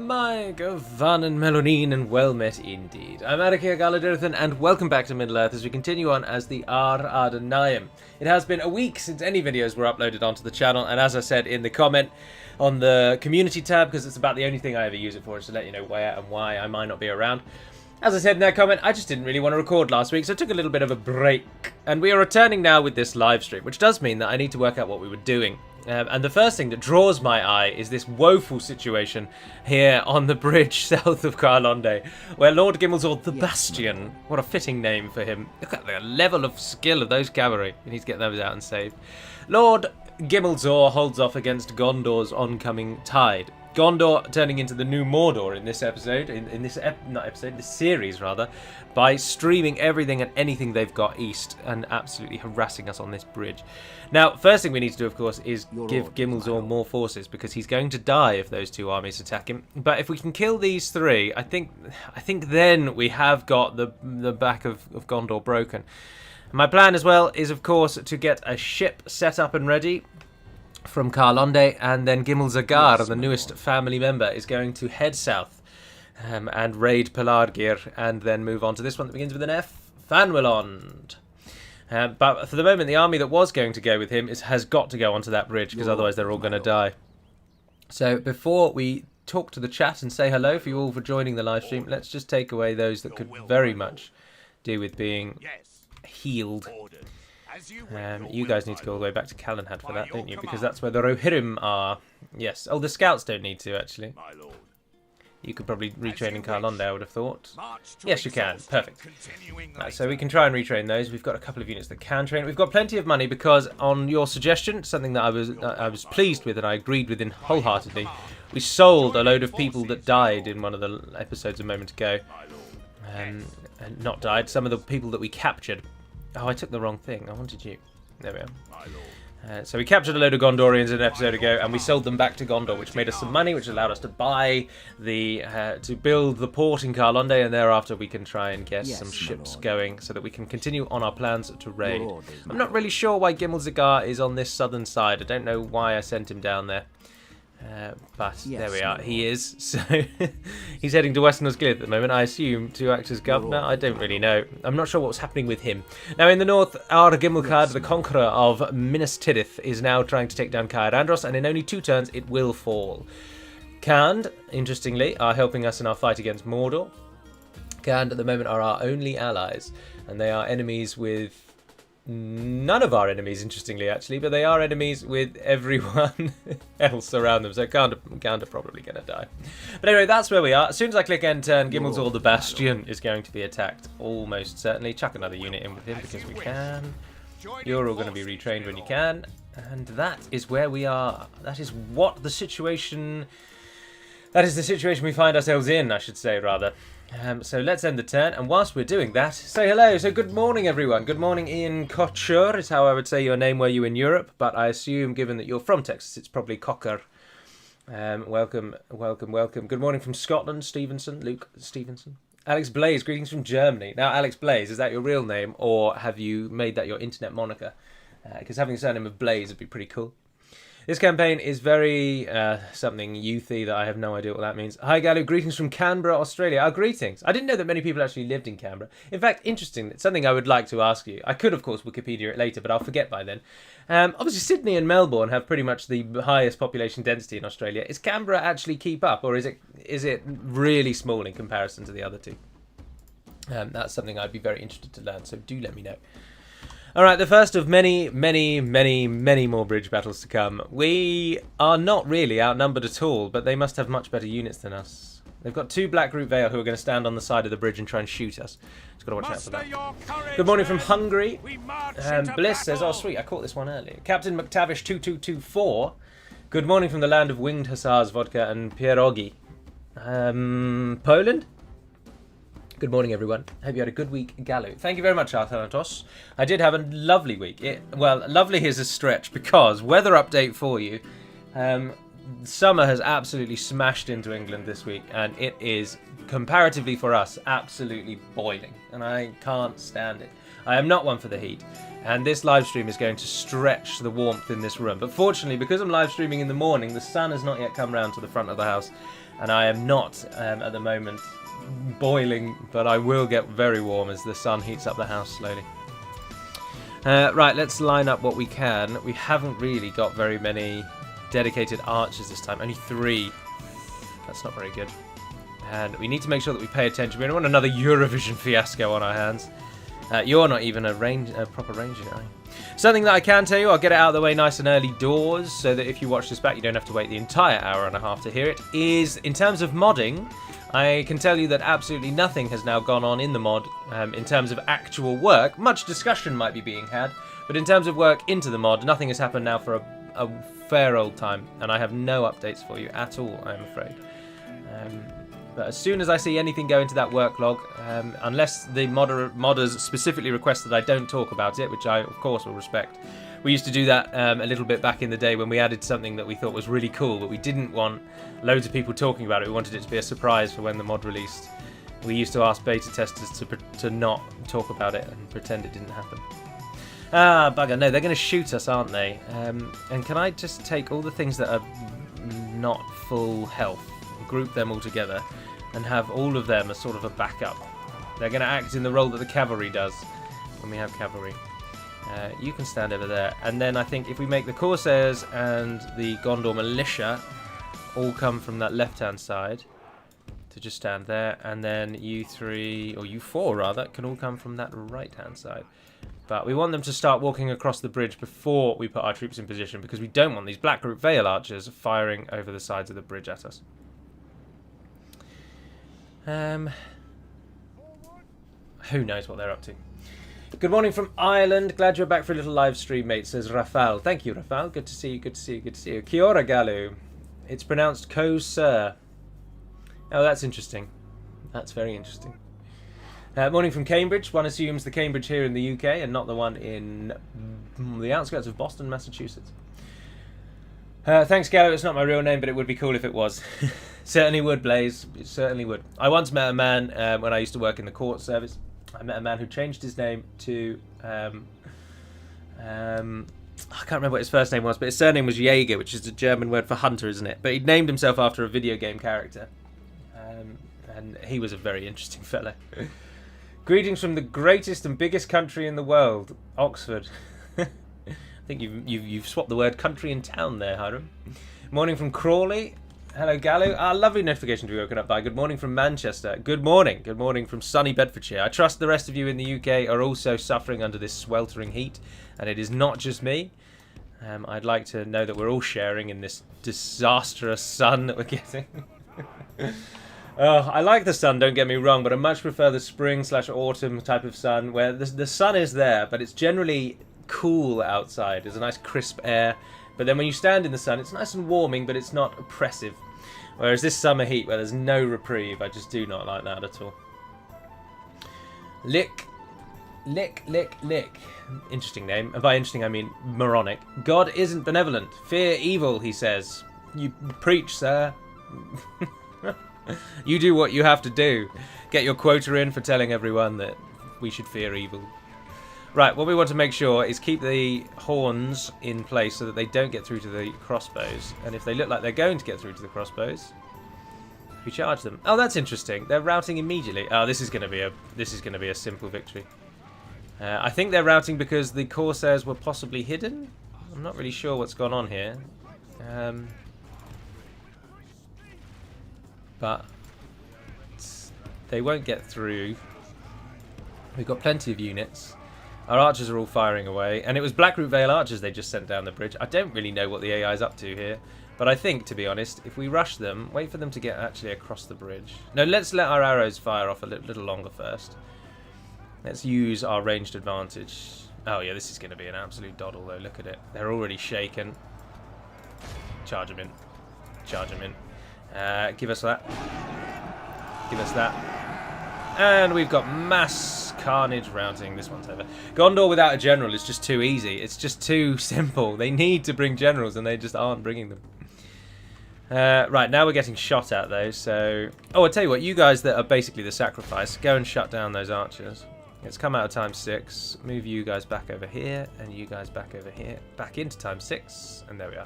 My Van and Melonine, and well met indeed. I'm Adrian, and welcome back to Middle-earth as we continue on as the Ar-Adûnâim. It has been a week since any videos were uploaded onto the channel, and as I said in the comment on the community tab, because it's about the only thing I ever use it for, is to let you know where and why I might not be around. As I said in that comment, I just didn't really want to record last week, so I took a little bit of a break. And we are returning now with this live stream, which does mean that I need to work out what we were doing. And the first thing that draws my eye is this woeful situation here on the bridge south of Carlonde, where Lord Gimmelzor the Bastion, what a fitting name for him. Look at the level of skill of those cavalry. We need to get those out and saved. Lord Gimmelzor holds off against Gondor's oncoming tide. Gondor turning into the new Mordor in this episode, this series rather, by streaming everything and anything they've got east and absolutely harassing us on this bridge. Now, first thing we need to do, of course, is give Gimmelzor more forces, because he's going to die if those two armies attack him. But if we can kill these three, I think then we have got the back of Gondor broken. My plan as well is, of course, to get a ship set up and ready from Carlonde, and then Gimmelzagar, the newest family member, is going to head south and raid Pelargir, and then move on to this one that begins with an F, Fanwelond. But for the moment, the army that was going to go with him has got to go onto that bridge, because otherwise they're all going to die. So before we talk to the chat and say hello for you all for joining the live stream, let's just take away those that could very much do with being healed. You guys need to go all the way back to Calenhad for that, don't you? Because that's where the Rohirrim are. Yes. Oh, the scouts don't need to, actually. You could probably retrain in Carlonde, I would have thought. Yes, you can. Perfect. Right, so we can try and retrain those. We've got a couple of units that can train. We've got plenty of money because, on your suggestion, something that I was pleased with and I agreed with wholeheartedly, we sold a load of people that died in one of the episodes a moment ago. And not died. Some of the people that we captured. Oh, I took the wrong thing. I wanted you. There we are. So we captured a load of Gondorians an episode ago, and we sold them back to Gondor, which made us some money, which allowed us to buy to build the port in Carlonde, and thereafter we can try and get some ships going so that we can continue on our plans to raid. I'm not really sure why Gimmelzagar is on this southern side. I don't know why I sent him down there. But there we are. He is. So he's heading to Western Osgiliath at the moment, I assume, to act as governor. I don't really know. I'm not sure what's happening with him. Now, in the north, Ar-Gimmelkad, the conqueror of Minas Tirith, is now trying to take down Caer Andros, and in only 2 turns, it will fall. Khand, interestingly, are helping us in our fight against Mordor. Khand, at the moment, are our only allies, and they are enemies with none of our enemies, interestingly, actually, but they are enemies with everyone else around them, so Khand are probably going to die. But anyway, that's where we are. As soon as I click end turn, Gimmelzor the Bastion is going to be attacked, almost certainly. Chuck another unit in with him, because we can. You're all going to be retrained when you can. And that is where we are. That is what the situation... That is the situation we find ourselves in, I should say, rather. So let's end the turn, and whilst we're doing that, say hello. So good morning, everyone. Good morning, Ian Kocher is how I would say your name were you in Europe, but I assume, given that you're from Texas, it's probably Cocker. Welcome. Good morning from Scotland, Stevenson, Luke Stevenson. Alex Blaze, greetings from Germany. Now, Alex Blaze, is that your real name, or have you made that your internet moniker? Because having a surname of Blaze would be pretty cool. This campaign is very something youthy that I have no idea what that means. Hi, Galu. Greetings from Canberra, Australia. Oh, greetings. I didn't know that many people actually lived in Canberra. In fact, interesting. It's something I would like to ask you. I could, of course, Wikipedia it later, but I'll forget by then. Obviously, Sydney and Melbourne have pretty much the highest population density in Australia. Is Canberra actually keep up, or is it really small in comparison to the other two? That's something I'd be very interested to learn, so do let me know. Alright, the first of many more bridge battles to come. We are not really outnumbered at all, but they must have much better units than us. They've got 2 Black Root Vale who are going to stand on the side of the bridge and try and shoot us. Just got to watch out for that. Good morning from Hungary. Bliss says, oh sweet, I caught this one earlier. Captain McTavish 2224. Good morning from the land of winged hussars, vodka and pierogi. Poland? Good morning, everyone. Hope you had a good week, Gallo. Thank you very much, Arthanatos. I did have a lovely week. Well, lovely is a stretch, because weather update for you. Summer has absolutely smashed into England this week, and it is, comparatively for us, absolutely boiling, and I can't stand it. I am not one for the heat. And this live stream is going to stretch the warmth in this room. But fortunately, because I'm live streaming in the morning, the sun has not yet come round to the front of the house. And I am not, at the moment, boiling, but I will get very warm as the sun heats up the house slowly. Right, let's line up what we can. We haven't really got very many dedicated archers this time. Only 3. That's not very good. And we need to make sure that we pay attention. We don't want another Eurovision fiasco on our hands. You're not even a proper ranger, are you? Something that I can tell you, I'll get it out of the way nice and early doors, so that if you watch this back, you don't have to wait the entire hour and a half to hear it, is, in terms of modding, I can tell you that absolutely nothing has now gone on in the mod in terms of actual work. Much discussion might be being had, but in terms of work into the mod, nothing has happened now for a fair old time, and I have no updates for you at all, I'm afraid. But as soon as I see anything go into that work log, unless the modders specifically request that I don't talk about it, which I, of course, will respect. We used to do that a little bit back in the day when we added something that we thought was really cool, but we didn't want loads of people talking about it. We wanted it to be a surprise for when the mod released. We used to ask beta testers to not talk about it and pretend it didn't happen. Ah, bugger. No, they're going to shoot us, aren't they? And can I just take all the things that are not full health, group them all together, and have all of them as sort of a backup? They're going to act in the role that the cavalry does when we have cavalry. You can stand over there, and then I think if we make the Corsairs and the Gondor militia all come from that left-hand side to just stand there, and then you 3, or you 4 rather, can all come from that right-hand side. But we want them to start walking across the bridge before we put our troops in position, because we don't want these Blackroot Vale archers firing over the sides of the bridge at us. Who knows what they're up to. Good morning from Ireland. Glad you're back for a little live stream, mate, says Rafal. Thank you, Rafal. Good to see you, good to see you, good to see you. Kia ora, Galu. It's pronounced Ko-Sir. Oh, that's interesting. That's very interesting. Morning from Cambridge. One assumes the Cambridge here in the UK and not the one in the outskirts of Boston, Massachusetts. Thanks, Gallo. It's not my real name, but it would be cool if it was. Certainly would, Blaze. It certainly would. I once met a man when I used to work in the court service. I met a man who changed his name to... I can't remember what his first name was, but his surname was Jaeger, which is a German word for hunter, isn't it? But he'd named himself after a video game character. And he was a very interesting fellow. Greetings from the greatest and biggest country in the world, Oxford. I think you've swapped the word country and town there, Hiram. Morning from Crawley. Hello, Gallo. Lovely notification to be woken up by. Good morning from Manchester. Good morning. Good morning from sunny Bedfordshire. I trust the rest of you in the UK are also suffering under this sweltering heat, and it is not just me. I'd like to know that we're all sharing in this disastrous sun that we're getting. I like the sun, don't get me wrong, but I much prefer the spring/autumn type of sun where the sun is there, but it's generally cool outside. There's a nice crisp air, but then when you stand in the sun, it's nice and warming, but it's not oppressive. Whereas this summer heat, where there's no reprieve, I just do not like that at all. Lick. Interesting name. And by interesting, I mean moronic. God isn't benevolent. Fear evil, he says. You preach, sir. You do what you have to do. Get your quota in for telling everyone that we should fear evil. Right, what we want to make sure is keep the horns in place so that they don't get through to the crossbows. And if they look like they're going to get through to the crossbows, we charge them. Oh, that's interesting. They're routing immediately. Oh, this is going to be a simple victory. I think they're routing because the Corsairs were possibly hidden. I'm not really sure what's gone on here. But they won't get through. We've got plenty of units. Our archers are all firing away. And it was Blackroot Vale archers they just sent down the bridge. I don't really know what the AI is up to here. But I think, to be honest, if we rush them, wait for them to get actually across the bridge. No, let's let our arrows fire off a little longer first. Let's use our ranged advantage. Oh yeah, this is going to be an absolute doddle though. Look at it. They're already shaken. Charge them in. Charge them in. Give us that. Give us that. And we've got mass carnage routing. This one's over. Gondor without a general is just too easy. It's just too simple. They need to bring generals and they just aren't bringing them. Right, now we're getting shot at though, so... Oh, I'll tell you what, you guys that are basically the sacrifice, go and shut down those archers. Let's come out of times 6, move you guys back over here, and you guys back over here, back into times 6, and there we are.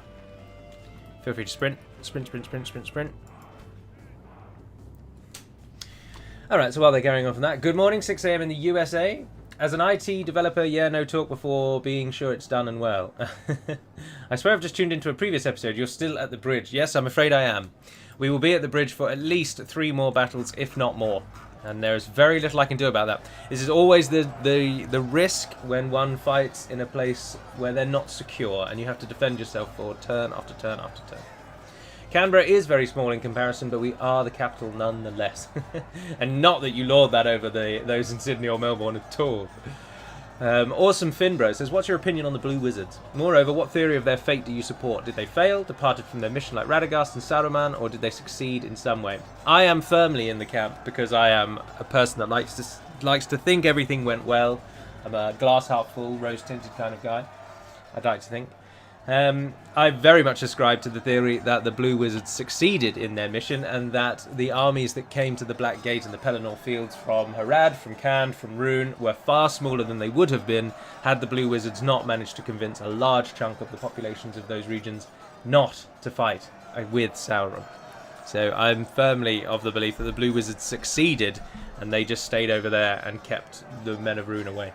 Feel free to sprint. Sprint, sprint, sprint, sprint, sprint. Alright, so while they're carrying on from that, good morning, 6 AM in the USA. As an IT developer, yeah, no talk before being sure it's done and well. I swear I've just tuned into a previous episode. You're still at the bridge. Yes, I'm afraid I am. We will be at the bridge for at least 3 more battles, if not more. And there's very little I can do about that. This is always the risk when one fights in a place where they're not secure and you have to defend yourself for turn after turn after turn. Canberra is very small in comparison, but we are the capital nonetheless. And not that you lord that over those in Sydney or Melbourne at all. Awesome Finbro says, what's your opinion on the Blue Wizards? Moreover, what theory of their fate do you support? Did they fail, departed from their mission like Radagast and Saruman, or did they succeed in some way? I am firmly in the camp because I am a person that likes to think everything went well. I'm a glass half full, rose-tinted kind of guy, I'd like to think. I very much ascribe to the theory that the Blue Wizards succeeded in their mission and that the armies that came to the Black Gate and the Pelennor Fields from Harad, from Khand, from Rhûn were far smaller than they would have been had the Blue Wizards not managed to convince a large chunk of the populations of those regions not to fight with Sauron. So I'm firmly of the belief that the Blue Wizards succeeded and they just stayed over there and kept the Men of Rhûn away.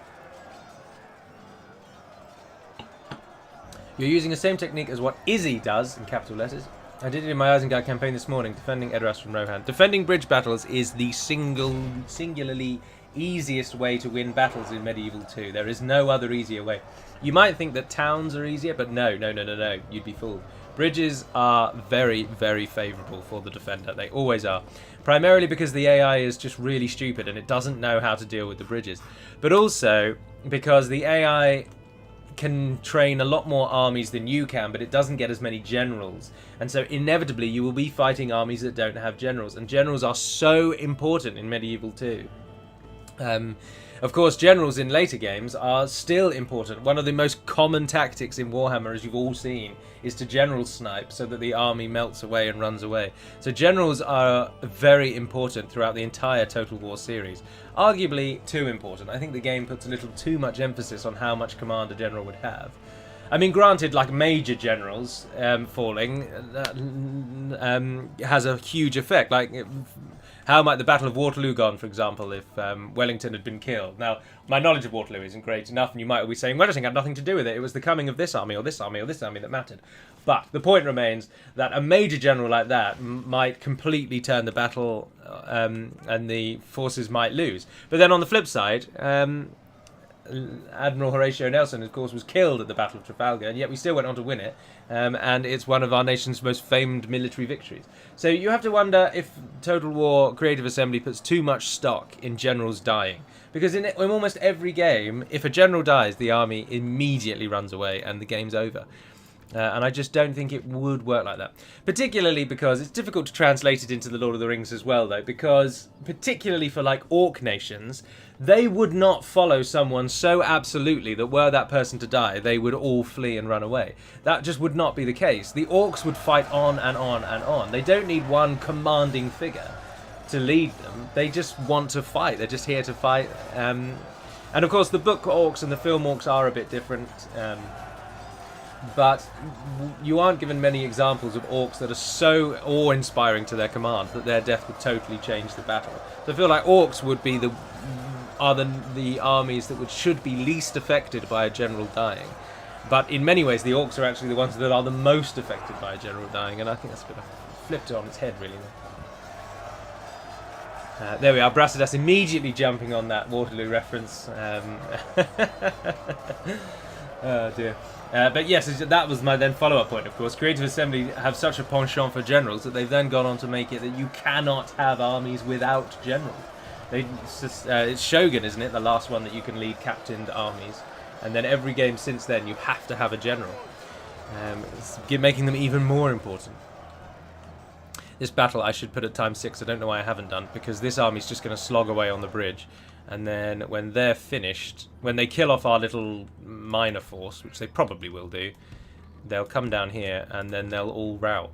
You're using the same technique as what Izzy does, in capital letters. I did it in my Isengard campaign this morning, defending Edoras from Rohan. Defending bridge battles is the singularly easiest way to win battles in Medieval 2. There is no other easier way. You might think that towns are easier, but no. You'd be fooled. Bridges are very, very favourable for the defender. They always are. Primarily because the AI is just really stupid and it doesn't know how to deal with the bridges. But also because the AI can train a lot more armies than you can, but it doesn't get as many generals, and so inevitably you will be fighting armies that don't have generals, and generals are so important in Medieval 2. Of course, generals in later games are still important. One of the most common tactics in Warhammer, as you've all seen, is to general snipe so that the army melts away and runs away. So generals are very important throughout the entire Total War series. Arguably too important. I think the game puts a little too much emphasis on how much command a general would have. I mean, granted, like major generals falling has a huge effect. Like, how might the Battle of Waterloo gone, for example, if Wellington had been killed? Now, my knowledge of Waterloo isn't great enough, and you might be saying Wellington had nothing to do with it. It was the coming of this army, or this army, or this army that mattered. But the point remains that a major general like that might completely turn the battle, and the forces might lose. But then on the flip side, Admiral Horatio Nelson, of course, was killed at the Battle of Trafalgar, and yet we still went on to win it, and it's one of our nation's most famed military victories. So you have to wonder if Total War Creative Assembly puts too much stock in generals dying. Because in almost every game, if a general dies, the army immediately runs away and the game's over. And I just don't think it would work like that. Particularly because it's difficult to translate it into the Lord of the Rings as well, though, because particularly for like orc nations, they would not follow someone so absolutely that were that person to die, they would all flee and run away. That just would not be the case. The orcs would fight on and on and on. They don't need one commanding figure to lead them. They just want to fight. They're just here to fight. And of course, the book orcs and the film orcs are a bit different. But you aren't given many examples of orcs that are so awe-inspiring to their command that their death would totally change the battle. So I feel like orcs would be the armies that should be least affected by a general dying. But in many ways, the orcs are actually the ones that are the most affected by a general dying, and I think that's a bit of flipped it on its head, really. There we are, Brasidas immediately jumping on that Waterloo reference. Oh dear. But yes, that was my then follow-up point, of course. Creative Assembly have such a penchant for generals that they've then gone on to make it that you cannot have armies without generals. It's Shogun, isn't it? The last one that you can lead captained armies. And then every game since then, you have to have a general. It's making them even more important. This battle I should put at time 6. I don't know why I haven't done, because this army's just going to slog away on the bridge. And then when they're finished, when they kill off our little minor force, which they probably will do, they'll come down here and then they'll all rout.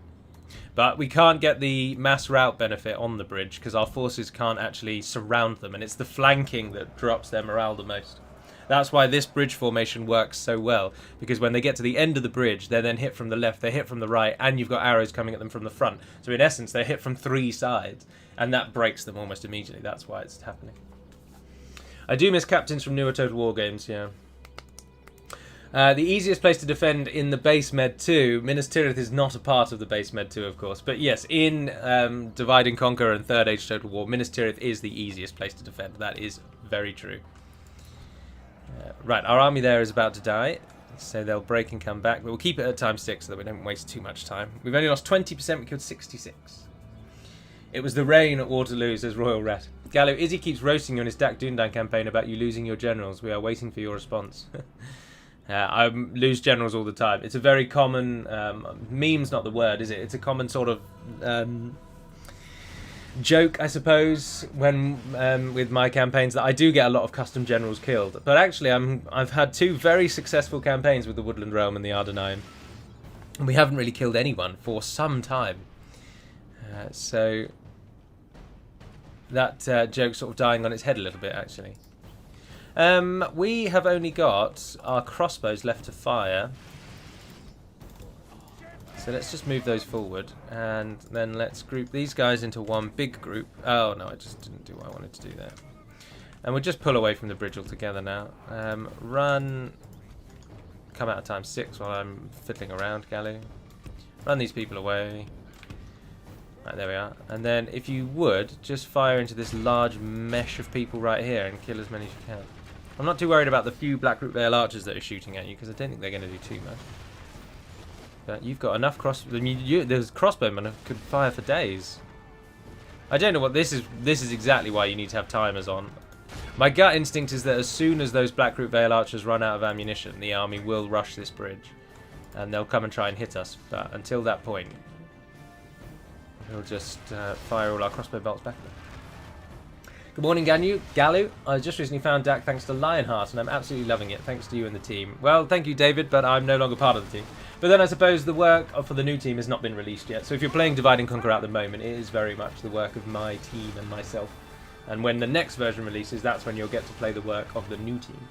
But we can't get the mass rout benefit on the bridge because our forces can't actually surround them, and it's the flanking that drops their morale the most. That's why this bridge formation works so well, because when they get to the end of the bridge, they're then hit from the left, they're hit from the right, and you've got arrows coming at them from the front. So in essence, they're hit from 3 sides, and that breaks them almost immediately. That's why it's happening. I do miss captains from newer Total War games, yeah. The easiest place to defend in the base Med 2, Minas Tirith is not a part of the base Med 2, of course. But yes, in Divide and Conquer and Third Age Total War, Minas Tirith is the easiest place to defend. That is very true. Right, our army there is about to die, so they'll break and come back. But we'll keep it at times 6 so that we don't waste too much time. We've only lost 20%, we killed 66. It was the rain at Waterloo, says Royal Rat. Gallo, Izzy keeps roasting you on his DaC V5 campaign about you losing your generals. We are waiting for your response. I lose generals all the time. It's a very common... meme's not the word, is it? It's a common sort of joke, I suppose, when with my campaigns, that I do get a lot of custom generals killed. But actually, I've had 2 very successful campaigns with the Woodland Realm and the Ar-Adûnâim. And we haven't really killed anyone for some time. So that joke's sort of dying on its head a little bit, actually. We have only got our crossbows left to fire. So let's just move those forward, and then let's group these guys into one big group. Oh no, I just didn't do what I wanted to do there. And we'll just pull away from the bridge altogether now. Run, come out of time 6 while I'm fiddling around, Gallu. Run these people away. Right, there we are. And then if you would, just fire into this large mesh of people right here and kill as many as you can. I'm not too worried about the few Blackroot Vale archers that are shooting at you, because I don't think they're going to do too much. But you've got enough I mean, there's crossbowmen who could fire for days. I don't know what this is. This is exactly why you need to have timers on. My gut instinct is that as soon as those Blackroot Vale archers run out of ammunition, the army will rush this bridge. And they'll come and try and hit us. But until that point, we'll just fire all our crossbow bolts back at them. Good morning, Gallu. I just recently found DaC thanks to Lionheart, and I'm absolutely loving it. Thanks to you and the team. Well, thank you, David, but I'm no longer part of the team. But then I suppose the work for the new team has not been released yet. So if you're playing Divide and Conquer at the moment, it is very much the work of my team and myself. And when the next version releases, that's when you'll get to play the work of the new team.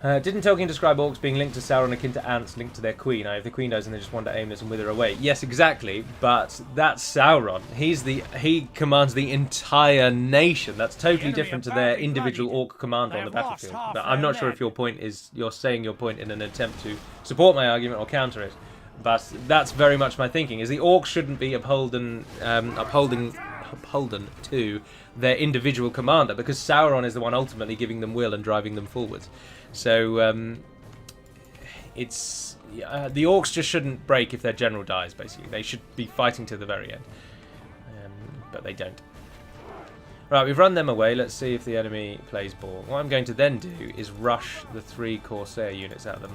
Didn't Tolkien describe orcs being linked to Sauron akin to ants linked to their queen? If the queen dies and they just wander aimless and wither away. Yes, exactly, but that's Sauron. He commands the entire nation. That's totally different to their individual orc commander on the battlefield. But I'm not sure if your point is, you're saying your point in an attempt to support my argument or counter it. But that's very much my thinking, is the orcs shouldn't be upholden to their individual commander, because Sauron is the one ultimately giving them will and driving them forwards. So it's the orcs just shouldn't break if their general dies. Basically, they should be fighting to the very end, but they don't. Right, we've run them away. Let's see if the enemy plays ball. What I'm going to then do is rush the 3 Corsair units at them.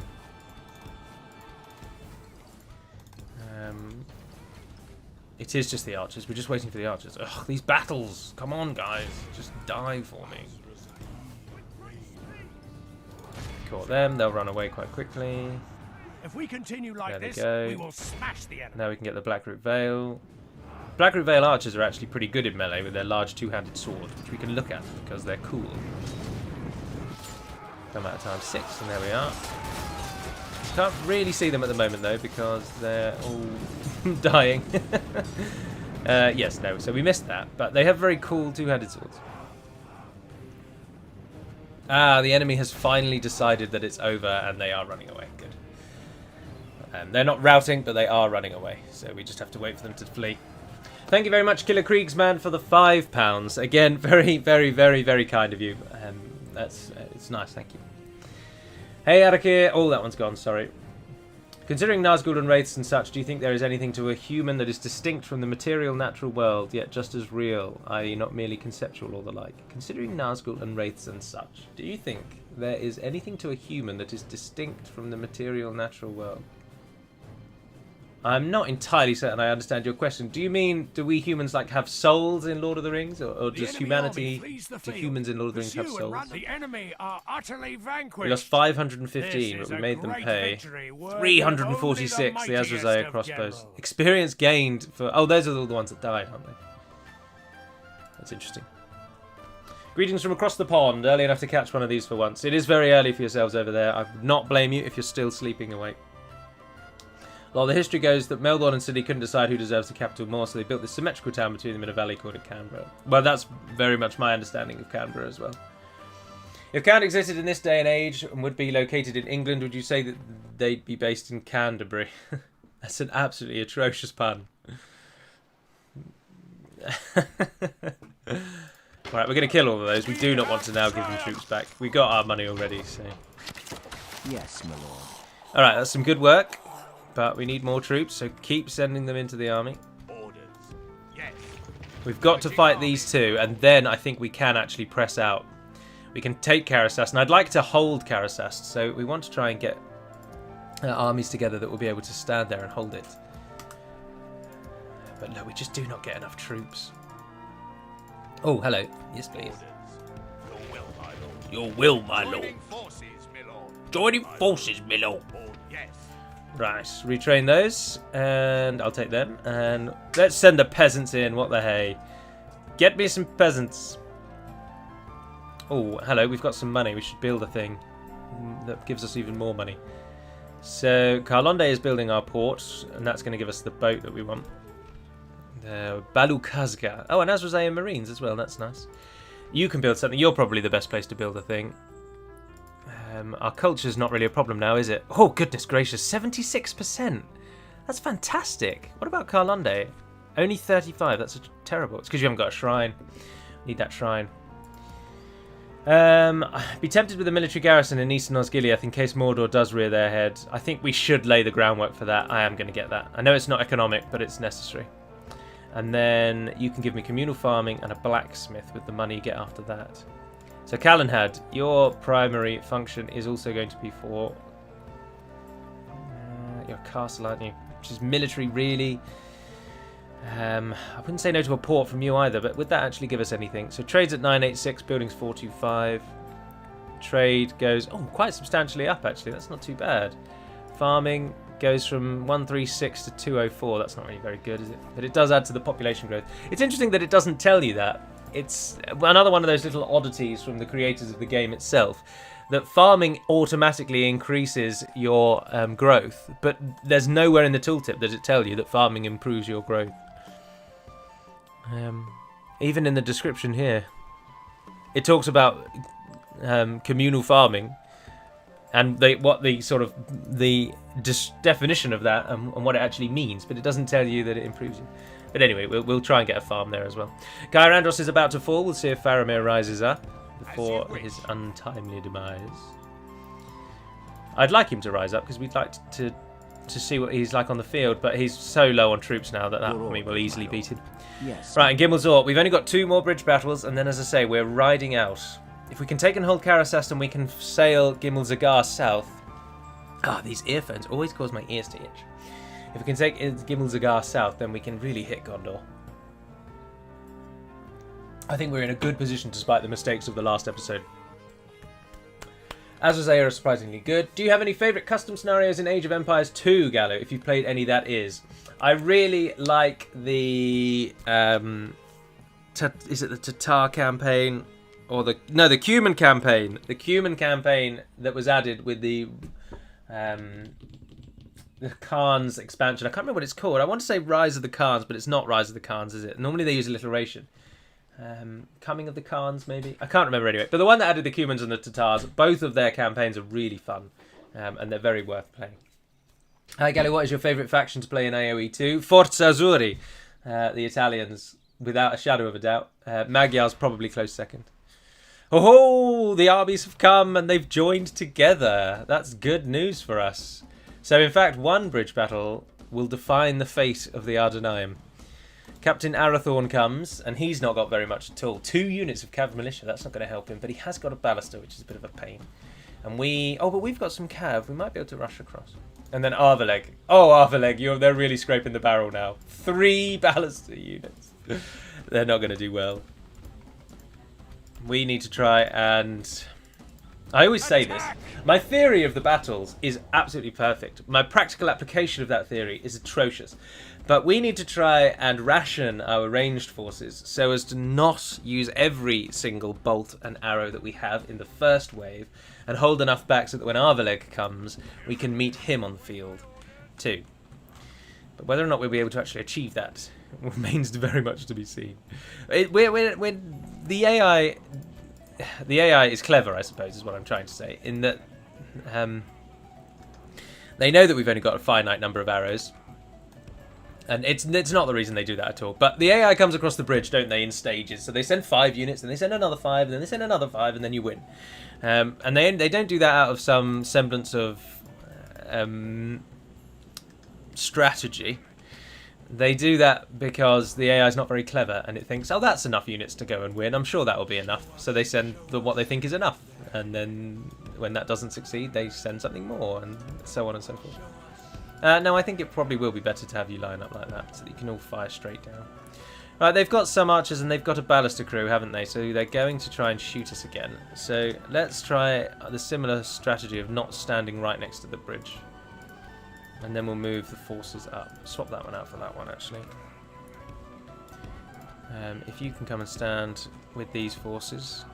It is just the archers. We're just waiting for the archers. Ugh, these battles! Come on, guys. Just die for me. Caught them. They'll run away quite quickly. If we continue like this, we will smash the enemy. Now we can get the Blackroot Vale. Blackroot Vale archers are actually pretty good in melee with their large 2-handed swords, which we can look at because they're cool. Come out of time 6, and there we are. Can't really see them at the moment though because they're all dying. Yes, no, so we missed that, but they have very cool 2-handed swords. Ah, the enemy has finally decided that it's over and they are running away. Good. They're not routing, but they are running away, so we just have to wait for them to flee. Thank you very much, Killer Kriegsman, for the £5. Again, very, very, very, very kind of you. It's nice, thank you. Hey, Adrian. Oh, that one's gone, sorry. Considering Nazgul and Wraiths and such, do you think there is anything to a human that is distinct from the material natural world, yet just as real, i.e. not merely conceptual or the like? Considering Nazgul and Wraiths and such, do you think there is anything to a human that is distinct from the material natural world? I'm not entirely certain I understand your question. Do you mean, do we humans like have souls in Lord of the Rings, or does humanity, do humans in Lord of the Rings have souls? The enemy are utterly vanquished. We lost 515, but we made them pay 346. The Azrael crossbows. Experience gained for... Oh, those are all the ones that died, aren't they? That's interesting. Greetings from across the pond. Early enough to catch one of these for once. It is very early for yourselves over there. I would not blame you if you're still sleeping awake. Well, the history goes that Melbourne and Sydney couldn't decide who deserves the capital more, so they built this symmetrical town between them in a valley called Canberra. Well, that's very much my understanding of Canberra as well. If Canberra existed in this day and age and would be located in England, would you say that they'd be based in Canterbury? That's an absolutely atrocious pun. Alright, we're going to kill all of those. We do not want to now give them troops back. We got our money already, so... Yes, my lord. Alright, that's some good work. But we need more troops, so keep sending them into the army. Yes. We've got to fight these two, and then I think we can actually press out. We can take Karasast, and I'd like to hold Karasast, so we want to try and get armies together that will be able to stand there and hold it. But no, we just do not get enough troops. Oh, hello. Yes, please. Your will, my lord. Joining forces, my lord. Joining forces, my lord. Yes. Right, retrain those, and I'll take them, and let's send the peasants in. What the hey? Get me some peasants. Oh, hello, we've got some money. We should build a thing that gives us even more money. So, Karlonde is building our port, and that's going to give us the boat that we want. Balukazga. Oh, and Azrael Marines as well. That's nice. You can build something. You're probably the best place to build a thing. Our culture's not really a problem now, is it? Oh, goodness gracious. 76%. That's fantastic. What about Karlonde? Only 35. That's terrible. It's because you haven't got a shrine. Need that shrine. Be tempted with a military garrison in Eastern Osgiliath in case Mordor does rear their head. I think we should lay the groundwork for that. I am going to get that. I know it's not economic, but it's necessary. And then you can give me communal farming and a blacksmith with the money you get after that. So Calenhad, your primary function is also going to be for your castle, aren't you? Which is military, really. I wouldn't say no to a port from you either, but would that actually give us anything? So trade's at 986, buildings 425. Trade goes, oh, quite substantially up actually. That's not too bad. Farming goes from 136 to 204. That's not really very good, is it? But it does add to the population growth. It's interesting that it doesn't tell you that. It's another one of those little oddities from the creators of the game itself, that farming automatically increases your growth, but there's nowhere in the tooltip does it tell you that farming improves your growth. Even in the description here, it talks about communal farming and what the sort of the definition of that and what it actually means, but it doesn't tell you that it improves you. But anyway, we'll try and get a farm there as well. Kyrandros is about to fall. We'll see if Faramir rises up before his untimely demise. I'd like him to rise up because we'd like to see what he's like on the field, but he's so low on troops now that army will easily beat him. Yes. Right, and Gimmelzor, we've only got 2 more bridge battles, and then, as I say, we're riding out. If we can take and hold Karasast and we can sail Gimmelzagar south... Ah, these earphones always cause my ears to itch. If we can take Gimmelzagar south, then we can really hit Gondor. I think we're in a good position despite the mistakes of the last episode. Azrael are surprisingly good. Do you have any favourite custom scenarios in Age of Empires 2, Gallo? If you've played any, that is. I really like the... is it the Tatar campaign? Or the... No, the Cuman campaign. The Cuman campaign that was added with the Khans expansion. I can't remember what it's called. I want to say Rise of the Khans, but it's not Rise of the Khans, is it? Normally they use alliteration. Coming of the Khans, maybe? I can't remember anyway. But the one that added the Cumans and the Tatars, both of their campaigns are really fun. And they're very worth playing. Hi, Galli, what is your favourite faction to play in AoE 2? Forza Azzurri, the Italians, without a shadow of a doubt. Magyar's probably close second. Oh, the armies have come and they've joined together. That's good news for us. So, in fact, one bridge battle will define the fate of the Ar-Adûnâim. Captain Arathorn comes, and he's not got very much at all. 2 units of cav militia, that's not going to help him, but he has got a ballista, which is a bit of a pain. And but we've got some cav. We might be able to rush across. And then Arvaleg. Oh, Arvaleg, they're really scraping the barrel now. 3 ballista units. They're not going to do well. We need to try and... I always say this. My theory of the battles is absolutely perfect. My practical application of that theory is atrocious. But we need to try and ration our ranged forces so as to not use every single bolt and arrow that we have in the first wave and hold enough back so that when Arvaleg comes, we can meet him on the field too. But whether or not we'll be able to actually achieve that remains very much to be seen. The AI is clever, I suppose, is what I'm trying to say, in that they know that we've only got a finite number of arrows. And it's not the reason they do that at all. But the AI comes across the bridge, don't they, in stages. So they send 5 units, and they send another 5, and then they send another 5, and then you win. And they don't do that out of some semblance of strategy. They do that because the AI is not very clever, and it thinks, oh, that's enough units to go and win. I'm sure that will be enough. So they send what they think is enough. And then when that doesn't succeed, they send something more, and so on and so forth. No, I think it probably will be better to have you line up like that, so that you can all fire straight down. Right, they've got some archers and they've got a ballista crew, haven't they? So they're going to try and shoot us again. So let's try the similar strategy of not standing right next to the bridge. And then we'll move the forces up. Swap that one out for that one, actually. If you can come and stand with these forces,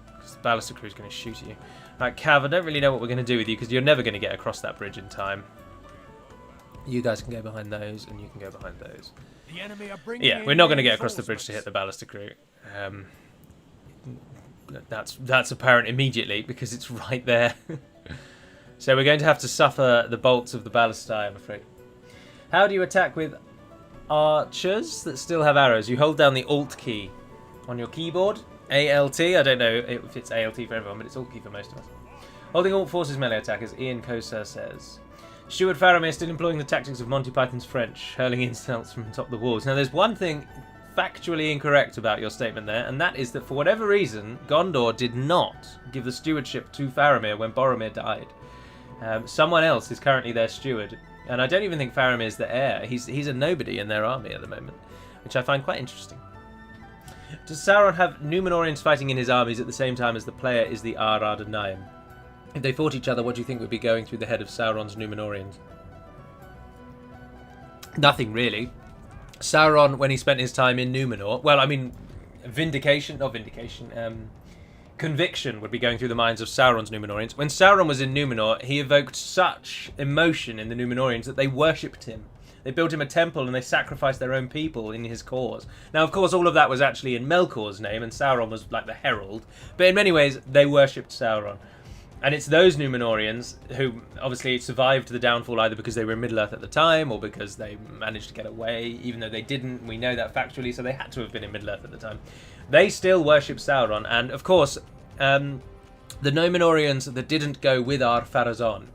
because the ballista crew is going to shoot at you. Right, Cav, I don't really know what we're going to do with you, because you're never going to get across that bridge in time. You guys can go behind those, and you can go behind those. The enemy are yeah, we're not going to get across the bridge to hit the ballista crew. That's apparent immediately, because it's right there. So we're going to have to suffer the bolts of the ballistae, I'm afraid. How do you attack with archers that still have arrows? You hold down the Alt key on your keyboard. ALT, I don't know if it's ALT for everyone, but it's Alt key for most of us. Holding Alt forces melee attack, as Ian Kosa says. Steward Faramir still employing the tactics of Monty Python's French, hurling insults from atop the walls. Now, there's one thing factually incorrect about your statement there, and that is that for whatever reason, Gondor did not give the stewardship to Faramir when Boromir died. Someone else is currently their steward, and I don't even think Faramir is the heir. He's a nobody in their army at the moment, which I find quite interesting. Does Sauron have Numenorians fighting in his armies at the same time as the player is the Ar-Adûnâim? If they fought each other, what do you think would be going through the head of Sauron's Numenorians? Nothing, really. Sauron, when he spent his time in Numenor... Well, I mean, conviction would be going through the minds of Sauron's Numenorians. When Sauron was in Numenor, he evoked such emotion in the Numenorians that they worshipped him. They built him a temple and they sacrificed their own people in his cause. Now, of course, all of that was actually in Melkor's name, and Sauron was like the herald. But in many ways, they worshipped Sauron. And it's those Numenorians who obviously survived the downfall either because they were in Middle-earth at the time or because they managed to get away, even though they didn't. We know that factually, so they had to have been in Middle-earth at the time. They still worship Sauron, and of course, the Numenorians that didn't go with Ar-Pharazôn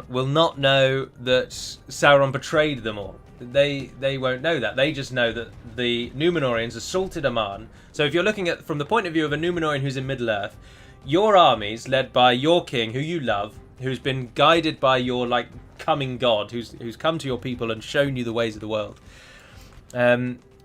will not know that Sauron betrayed them all. They won't know that. They just know that the Numenorians assaulted Aman. So if you're looking at from the point of view of a Numenorian who's in Middle-earth, your armies, led by your king, who you love, who's been guided by your coming god, who's come to your people and shown you the ways of the world.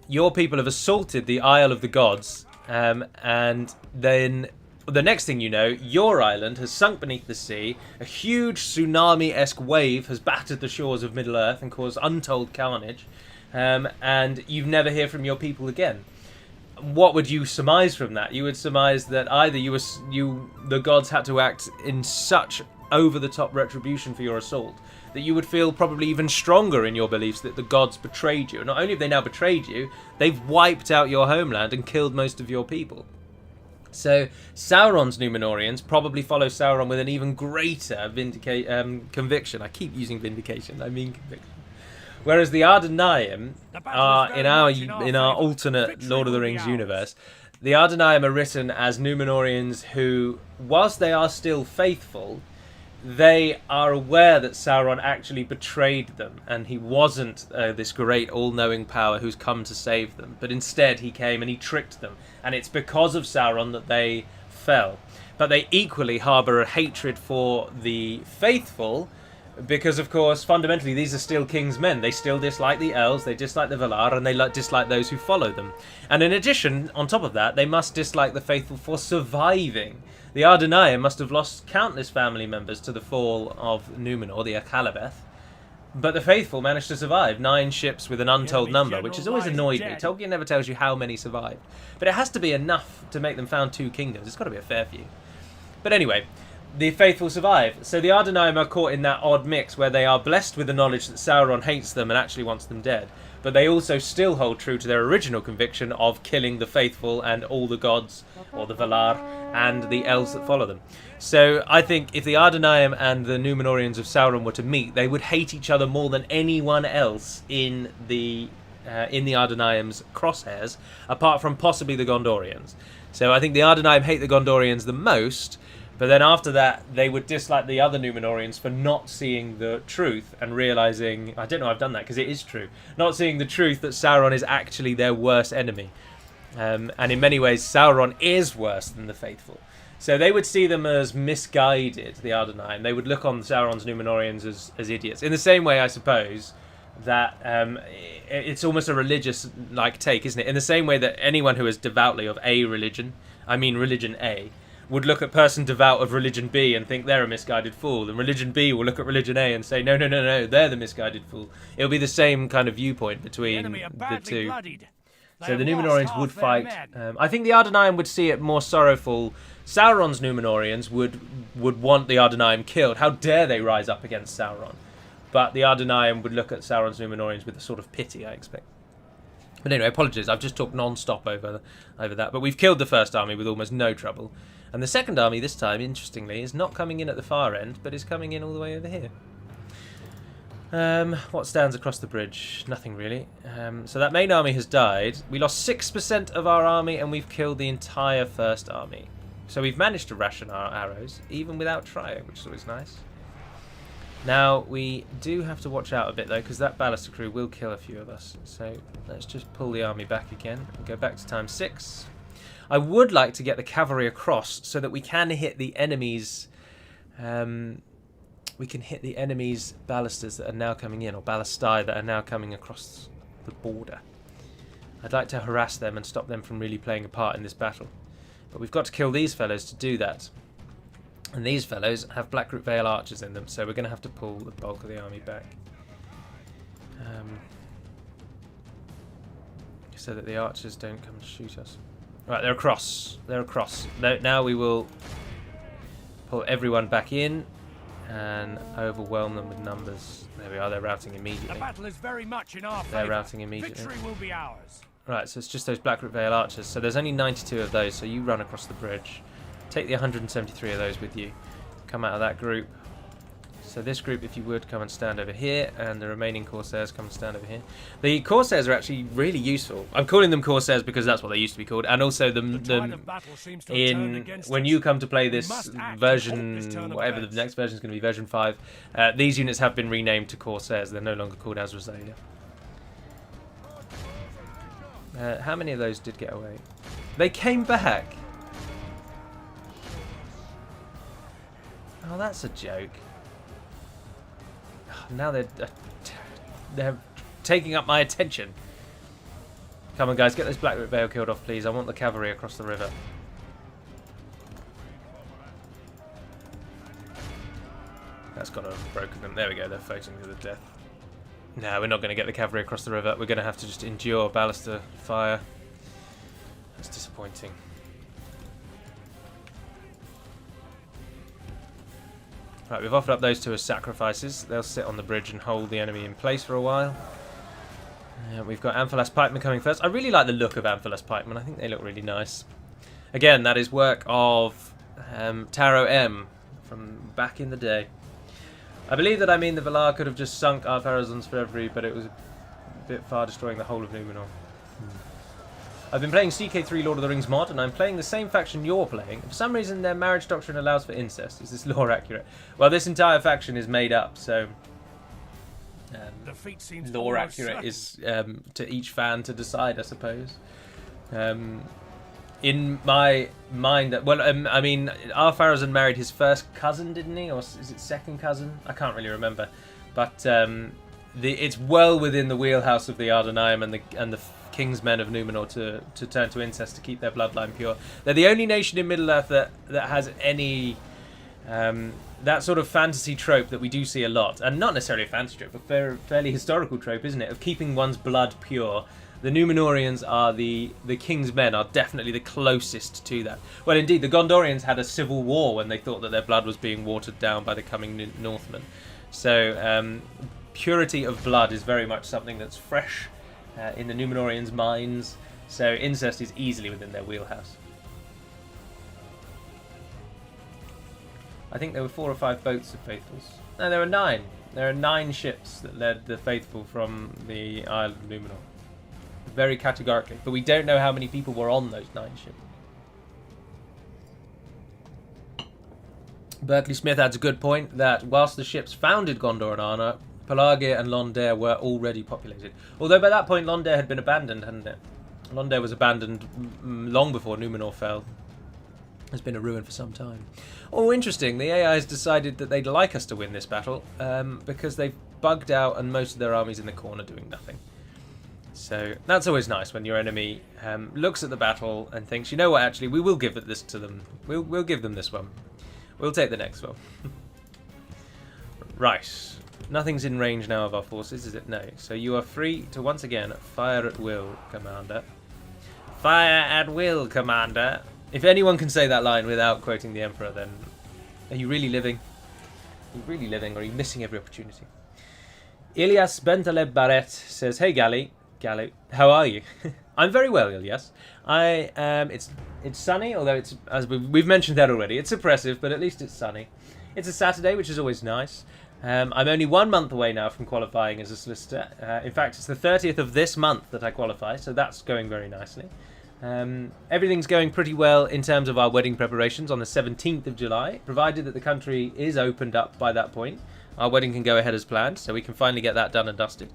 Your people have assaulted the Isle of the Gods, and then the next thing you know, your island has sunk beneath the sea. A huge tsunami-esque wave has battered the shores of Middle-earth and caused untold carnage, and you never hear from your people again. What would you surmise from that? You would surmise that either the gods had to act in such over-the-top retribution for your assault that you would feel probably even stronger in your beliefs that the gods betrayed you. Not only have they now betrayed you, they've wiped out your homeland and killed most of your people. So Sauron's Numenorians probably follow Sauron with an even greater conviction. I keep using vindication, I mean conviction. Whereas the Ar-Adûnâim are in our alternate Lord of the Rings universe, the Ar-Adûnâim are written as Numenorians who, whilst they are still faithful, they are aware that Sauron actually betrayed them, and he wasn't this great all-knowing power who's come to save them, but instead he came and he tricked them, and it's because of Sauron that they fell. But they equally harbour a hatred for the faithful, because, of course, fundamentally, these are still King's men. They still dislike the Elves, they dislike the Valar, and they dislike those who follow them. And in addition, on top of that, they must dislike the faithful for surviving. The Ar-Adûnâim must have lost countless family members to the fall of Numenor, the Akhalabeth. But the faithful managed to survive. 9 ships with an untold number, which has always annoyed me. Tolkien never tells you how many survived. But it has to be enough to make them found 2 kingdoms. It's got to be a fair few. But anyway, the faithful survive. So the Ar-Adûnâim are caught in that odd mix where they are blessed with the knowledge that Sauron hates them and actually wants them dead. But they also still hold true to their original conviction of killing the faithful and all the gods, or the Valar, and the elves that follow them. So I think if the Ar-Adûnâim and the Númenóreans of Sauron were to meet, they would hate each other more than anyone else in the Ar-Adûnâim's crosshairs, apart from possibly the Gondorians. So I think the Ar-Adûnâim hate the Gondorians the most, but then after that, they would dislike the other Númenóreans for not seeing the truth and realising... I don't know I've done that, because it is true. Not seeing the truth that Sauron is actually their worst enemy. And in many ways, Sauron is worse than the faithful. So they would see them as misguided, the Ar-Adûnâim. They would look on Sauron's Númenóreans as idiots. In the same way, I suppose, that it's almost a religious take, isn't it? In the same way that anyone who is devoutly of a religion, I mean religion A, would look at person devout of religion B and think they're a misguided fool, and religion B will look at religion A and say, no, they're the misguided fool. It'll be the same kind of viewpoint between the two. So the Númenóreans would fight. I think the Ar-Adûnâim would see it more sorrowful. Sauron's Númenóreans would want the Ar-Adûnâim killed. How dare they rise up against Sauron? But the Ar-Adûnâim would look at Sauron's Númenóreans with a sort of pity, I expect. But anyway, apologies, I've just talked non-stop over that. But we've killed the first army with almost no trouble. And the second army this time, interestingly, is not coming in at the far end, but is coming in all the way over here. What stands across the bridge? Nothing really. So that main army has died. We lost 6% of our army, and we've killed the entire first army. So we've managed to ration our arrows, even without trying, which is always nice. Now, we do have to watch out a bit, though, because that Ballister crew will kill a few of us. So let's just pull the army back again and go back to time 6. I would like to get the cavalry across so that we can hit the enemy's... we can hit the enemy's ballisters that are now coming in, or ballistae that are now coming across the border. I'd like to harass them and stop them from really playing a part in this battle. But we've got to kill these fellows to do that. And these fellows have Blackroot Vale archers in them, so we're going to have to pull the bulk of the army back. So that the archers don't come and shoot us. Right, they're across. They're across. Now we will pull everyone back in and overwhelm them with numbers. There we are, they're routing immediately. The battle is very much in our They're routing immediately. Victory will be ours. Right, so it's just those Blackroot Vale archers. So there's only 92 of those, so you run across the bridge. Take the 173 of those with you. Come out of that group. So this group, if you would, come and stand over here, and the remaining Corsairs come and stand over here. The Corsairs are actually really ususeful. I'm calling them Corsairs because that's what they used to be called, and also when you come to play this version, whatever the next version is going to be, version 5, these units have been renamed to Corsairs. They're no longer called Azrazalia. How many of those did get away? They came back. Oh, that's a joke. Now they're taking up my attention. Come on, guys, get this Blackroot Vale killed off, please. I want the cavalry across the river. That's got to have broken them. There we go, they're fighting to the death. No, we're not going to get the cavalry across the river. We're going to have to just endure ballister fire. That's disappointing. Right, we've offered up those two as sacrifices. They'll sit on the bridge and hold the enemy in place for a while. We've got Amphalas Pikemen coming first. I really like the look of Amphalas Pikemen. I think they look really nice. Again, that is work of Taro M from back in the day. I believe that I mean the Valar could have just sunk Ar-Pharazôn's Fervri, but it was a bit far, destroying the whole of Numenor. I've been playing CK3 Lord of the Rings mod, and I'm playing the same faction you're playing. For some reason, their marriage doctrine allows for incest. Is this lore accurate? Well, this entire faction is made up, so lore accurate is to each fan to decide, I suppose. in my mind that, well, I mean, Ar-Pharazôn married his first cousin, didn't he? Or is it second cousin? I can't really remember. But it's well within the wheelhouse of the Ar-Adûnâim and the King's Men of Numenor to turn to incest to keep their bloodline pure. They're the only nation in Middle-earth that has any that sort of fantasy trope that we do see a lot, and not necessarily a fantasy trope, but fairly historical trope, isn't it, of keeping one's blood pure. The Númenóreans are the King's Men are definitely the closest to that. Well, indeed, the Gondorians had a civil war when they thought that their blood was being watered down by the coming Northmen. So purity of blood is very much something that's fresh in the Númenóreans' minds. So incest is easily within their wheelhouse. I think there were 4 or 5 boats of faithfuls. No, there were 9. There are 9 ships that led the faithful from the Isle of Numenor. Very categorically, but we don't know how many people were on those 9 ships. Berkeley Smith adds a good point that whilst the ships founded Gondor and Arnor, Pelargir and Londare were already populated. Although by that point Londare had been abandoned, hadn't it? Londare was abandoned long before Numenor fell. It's been a ruin for some time. Oh, interesting. The AI has decided that they'd like us to win this battle because they've bugged out and most of their army's in the corner doing nothing. So that's always nice when your enemy looks at the battle and thinks, you know what, actually, we will give this to them. We'll give them this one. We'll take the next one. Right. Nothing's in range now of our forces, is it? No. So you are free to once again fire at will, Commander. Fire at will, Commander. If anyone can say that line without quoting the Emperor, then are you really living? Are you really living, or are you missing every opportunity? Ilyas Bentaleb Barret says, "Hey Gally, how are you?" I'm very well, Ilyas. It's sunny, although it's, as we've mentioned that already, it's oppressive, but at least it's sunny. It's a Saturday, which is always nice. I'm only 1 month away now from qualifying as a solicitor. In fact, it's the 30th of this month that I qualify, so that's going very nicely. Everything's going pretty well in terms of our wedding preparations on the 17th of July, provided that the country is opened up by that point. Our wedding can go ahead as planned, so we can finally get that done and dusted.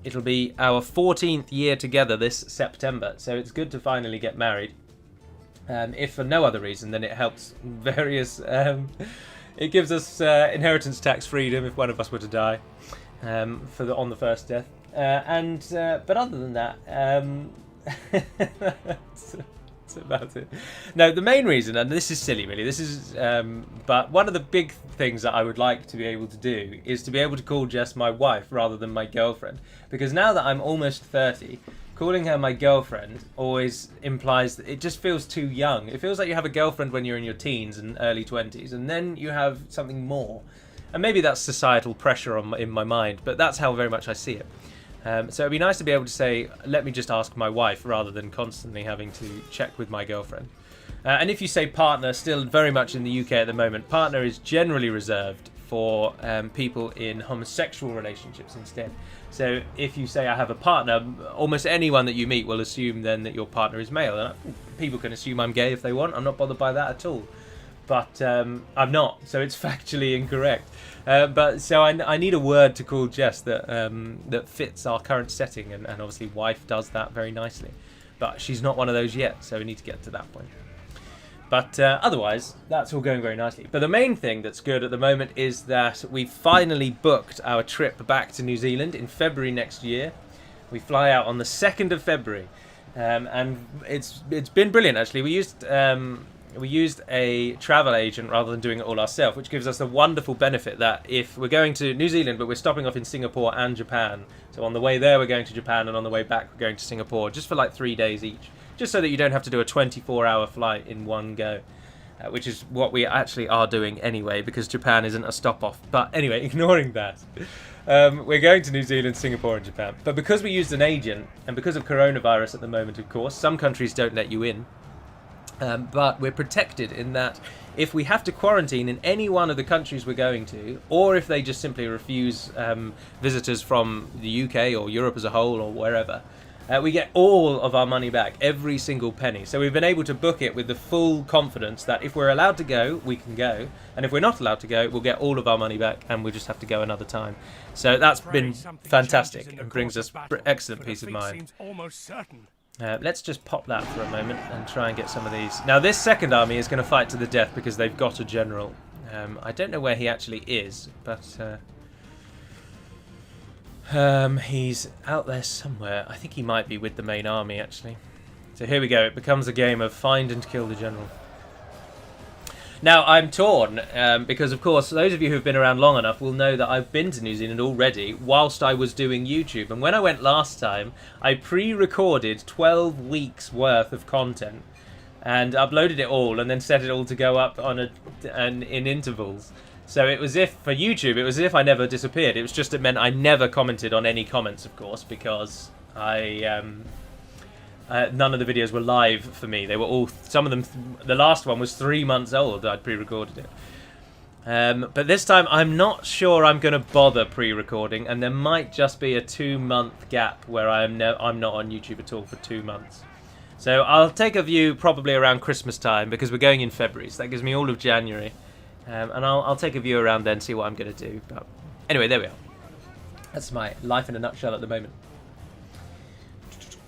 It'll be our 14th year together this September, so it's good to finally get married. If for no other reason, then it helps various... it gives us inheritance tax freedom if one of us were to die on the first death. But other than that... that's about it. No, the main reason, and this is silly really, but one of the big things that I would like to be able to do is to be able to call Jess my wife rather than my girlfriend, because now that I'm almost 30, calling her my girlfriend always implies that it just feels too young. It feels like you have a girlfriend when you're in your teens and early 20s, and then you have something more. And maybe that's societal pressure in my mind, but that's how very much I see it. So it'd be nice to be able to say, let me just ask my wife, rather than constantly having to check with my girlfriend. And if you say partner, still very much in the UK at the moment, partner is generally reserved for people in homosexual relationships instead. So if you say I have a partner, almost anyone that you meet will assume then that your partner is male. And people can assume I'm gay if they want. I'm not bothered by that at all. But I'm not, so it's factually incorrect. So I need a word to call Jess that fits our current setting, and obviously wife does that very nicely. But she's not one of those yet, so we need to get to that point. But otherwise, that's all going very nicely. But the main thing that's good at the moment is that we've finally booked our trip back to New Zealand in February next year. We fly out on the 2nd of February, and it's been brilliant actually. We used a travel agent rather than doing it all ourselves, which gives us the wonderful benefit that if we're going to New Zealand, but we're stopping off in Singapore and Japan, so on the way there we're going to Japan, and on the way back we're going to Singapore, just for like 3 days each, just so that you don't have to do a 24-hour flight in one go, which is what we actually are doing anyway, because Japan isn't a stop-off. But anyway, ignoring that, we're going to New Zealand, Singapore and Japan. But because we used an agent, and because of coronavirus at the moment, of course, some countries don't let you in. But we're protected in that if we have to quarantine in any one of the countries we're going to, or if they just simply refuse visitors from the UK or Europe as a whole or wherever, we get all of our money back, every single penny. So we've been able to book it with the full confidence that if we're allowed to go, we can go. And if we're not allowed to go, we'll get all of our money back and we'll just have to go another time. So that's been fantastic and brings us excellent peace of mind. Almost certain. Let's just pop that for a moment and try and get some of these. Now, this second army is going to fight to the death because they've got a general. I don't know where he actually is, but he's out there somewhere. I think he might be with the main army, actually. So here we go. It becomes a game of find and kill the general. Now, I'm torn because, of course, those of you who've been around long enough will know that I've been to New Zealand already whilst I was doing YouTube. And when I went last time, I pre-recorded 12 weeks worth of content and uploaded it all and then set it all to go up on in intervals. So it was if, for YouTube, it was as if I never disappeared. It was just, it meant I never commented on any comments, of course, because none of the videos were live for me. They were all, some of them, the last one was 3 months old. I'd pre-recorded it. But this time, I'm not sure I'm going to bother pre-recording, and there might just be a 2-month gap where I'm not on YouTube at all for 2 months. So I'll take a view probably around Christmas time, because we're going in February, so that gives me all of January. And I'll take a view around then, see what I'm going to do. But anyway, there we are. That's my life in a nutshell at the moment.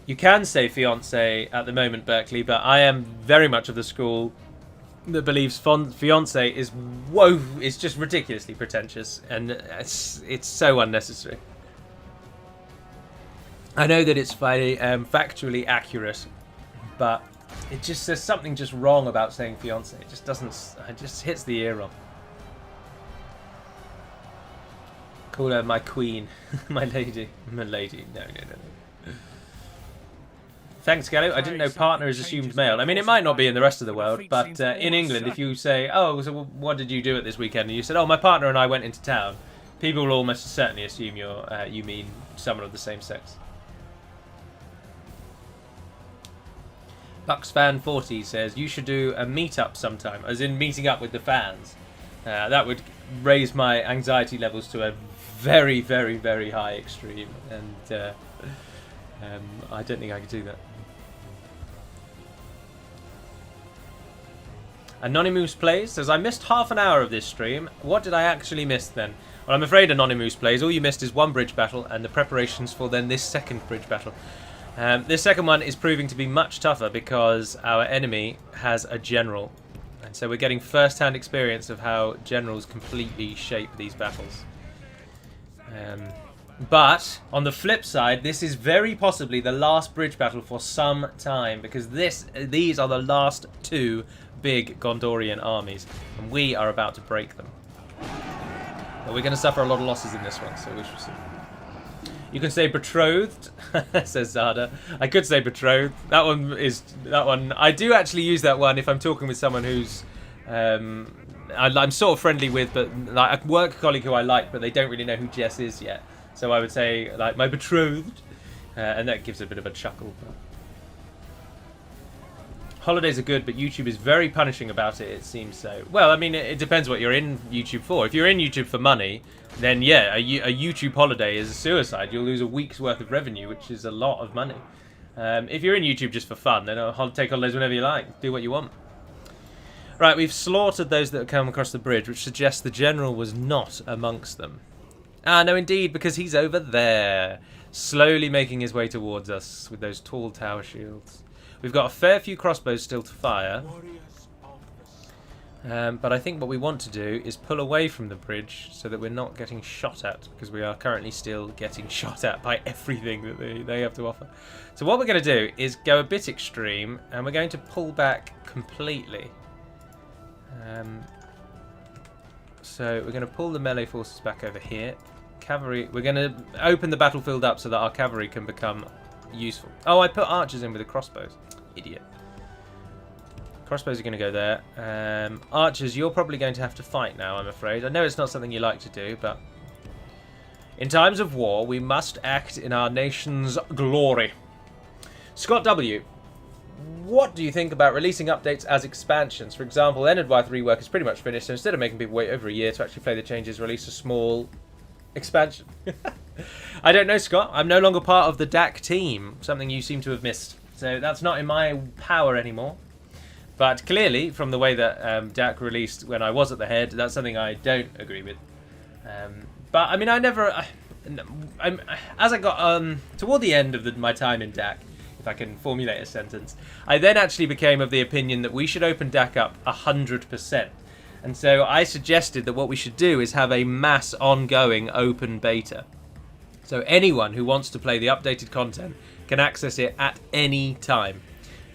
You can say fiancé at the moment, Berkeley, but I am very much of the school that believes fiancé is just ridiculously pretentious, and it's so unnecessary. I know that it's factually accurate, but it just says something just wrong about saying fiancé. It just doesn't. It just hits the ear wrong. Call her my queen, my lady, my lady. No. Thanks, Gallo. I didn't know partner is assumed male. I mean, it might not be in the rest of the world, but in England, if you say, "Oh, so what did you do at this weekend?" and you said, "Oh, my partner and I went into town," people will almost certainly assume you mean someone of the same sex. BucksFan40 says you should do a meet-up sometime, as in meeting up with the fans. That would raise my anxiety levels to a very, very, very high extreme, and I don't think I could do that. Anonymous Plays says, I missed half an hour of this stream. What did I actually miss then? Well, I'm afraid Anonymous Plays, all you missed is one bridge battle and the preparations for then this second bridge battle. This second one is proving to be much tougher because our enemy has a general. And so we're getting first-hand experience of how generals completely shape these battles. But, on the flip side, this is very possibly the last bridge battle for some time, because these are the last two big Gondorian armies, and we are about to break them. But we're going to suffer a lot of losses in this one, so we shall see. You can say betrothed, says Zada. I could say betrothed. That one. I do actually use that one if I'm talking with someone who's I'm sort of friendly with, but like a work colleague who I like, but they don't really know who Jess is yet. So I would say like my betrothed, and that gives a bit of a chuckle. But holidays are good, but YouTube is very punishing about it. It seems so. Well, I mean, it depends what you're in YouTube for. If you're in YouTube for money, then yeah, a YouTube holiday is a suicide. You'll lose a week's worth of revenue, which is a lot of money. If you're in YouTube just for fun, then I'll take holidays whenever you like. Do what you want. Right, we've slaughtered those that have come across the bridge, which suggests the general was not amongst them. Ah, no, indeed, because he's over there, slowly making his way towards us with those tall tower shields. We've got a fair few crossbows still to fire. But I think what we want to do is pull away from the bridge so that we're not getting shot at, because we are currently still getting shot at by everything that they have to offer. So what we're going to do is go a bit extreme, and we're going to pull back completely. So we're going to pull the melee forces back over here. Cavalry, we're going to open the battlefield up so that our cavalry can become useful. Oh, I put archers in with the crossbows. Idiot. Crossbows are going to go there. Archers, you're probably going to have to fight now, I'm afraid. I know it's not something you like to do, but in times of war, we must act in our nation's glory. Scott W., what do you think about releasing updates as expansions? For example, Enedwyth rework is pretty much finished, so instead of making people wait over a year to actually play the changes, release a small expansion. I don't know, Scott. I'm no longer part of the DaC team, something you seem to have missed. So that's not in my power anymore. But clearly, from the way that DaC released when I was at the head, that's something I don't agree with. But, I mean, as I got toward the end of my time in DaC, if I can formulate a sentence. I then actually became of the opinion that we should open DaC up 100%. And so I suggested that what we should do is have a mass ongoing open beta. So anyone who wants to play the updated content can access it at any time.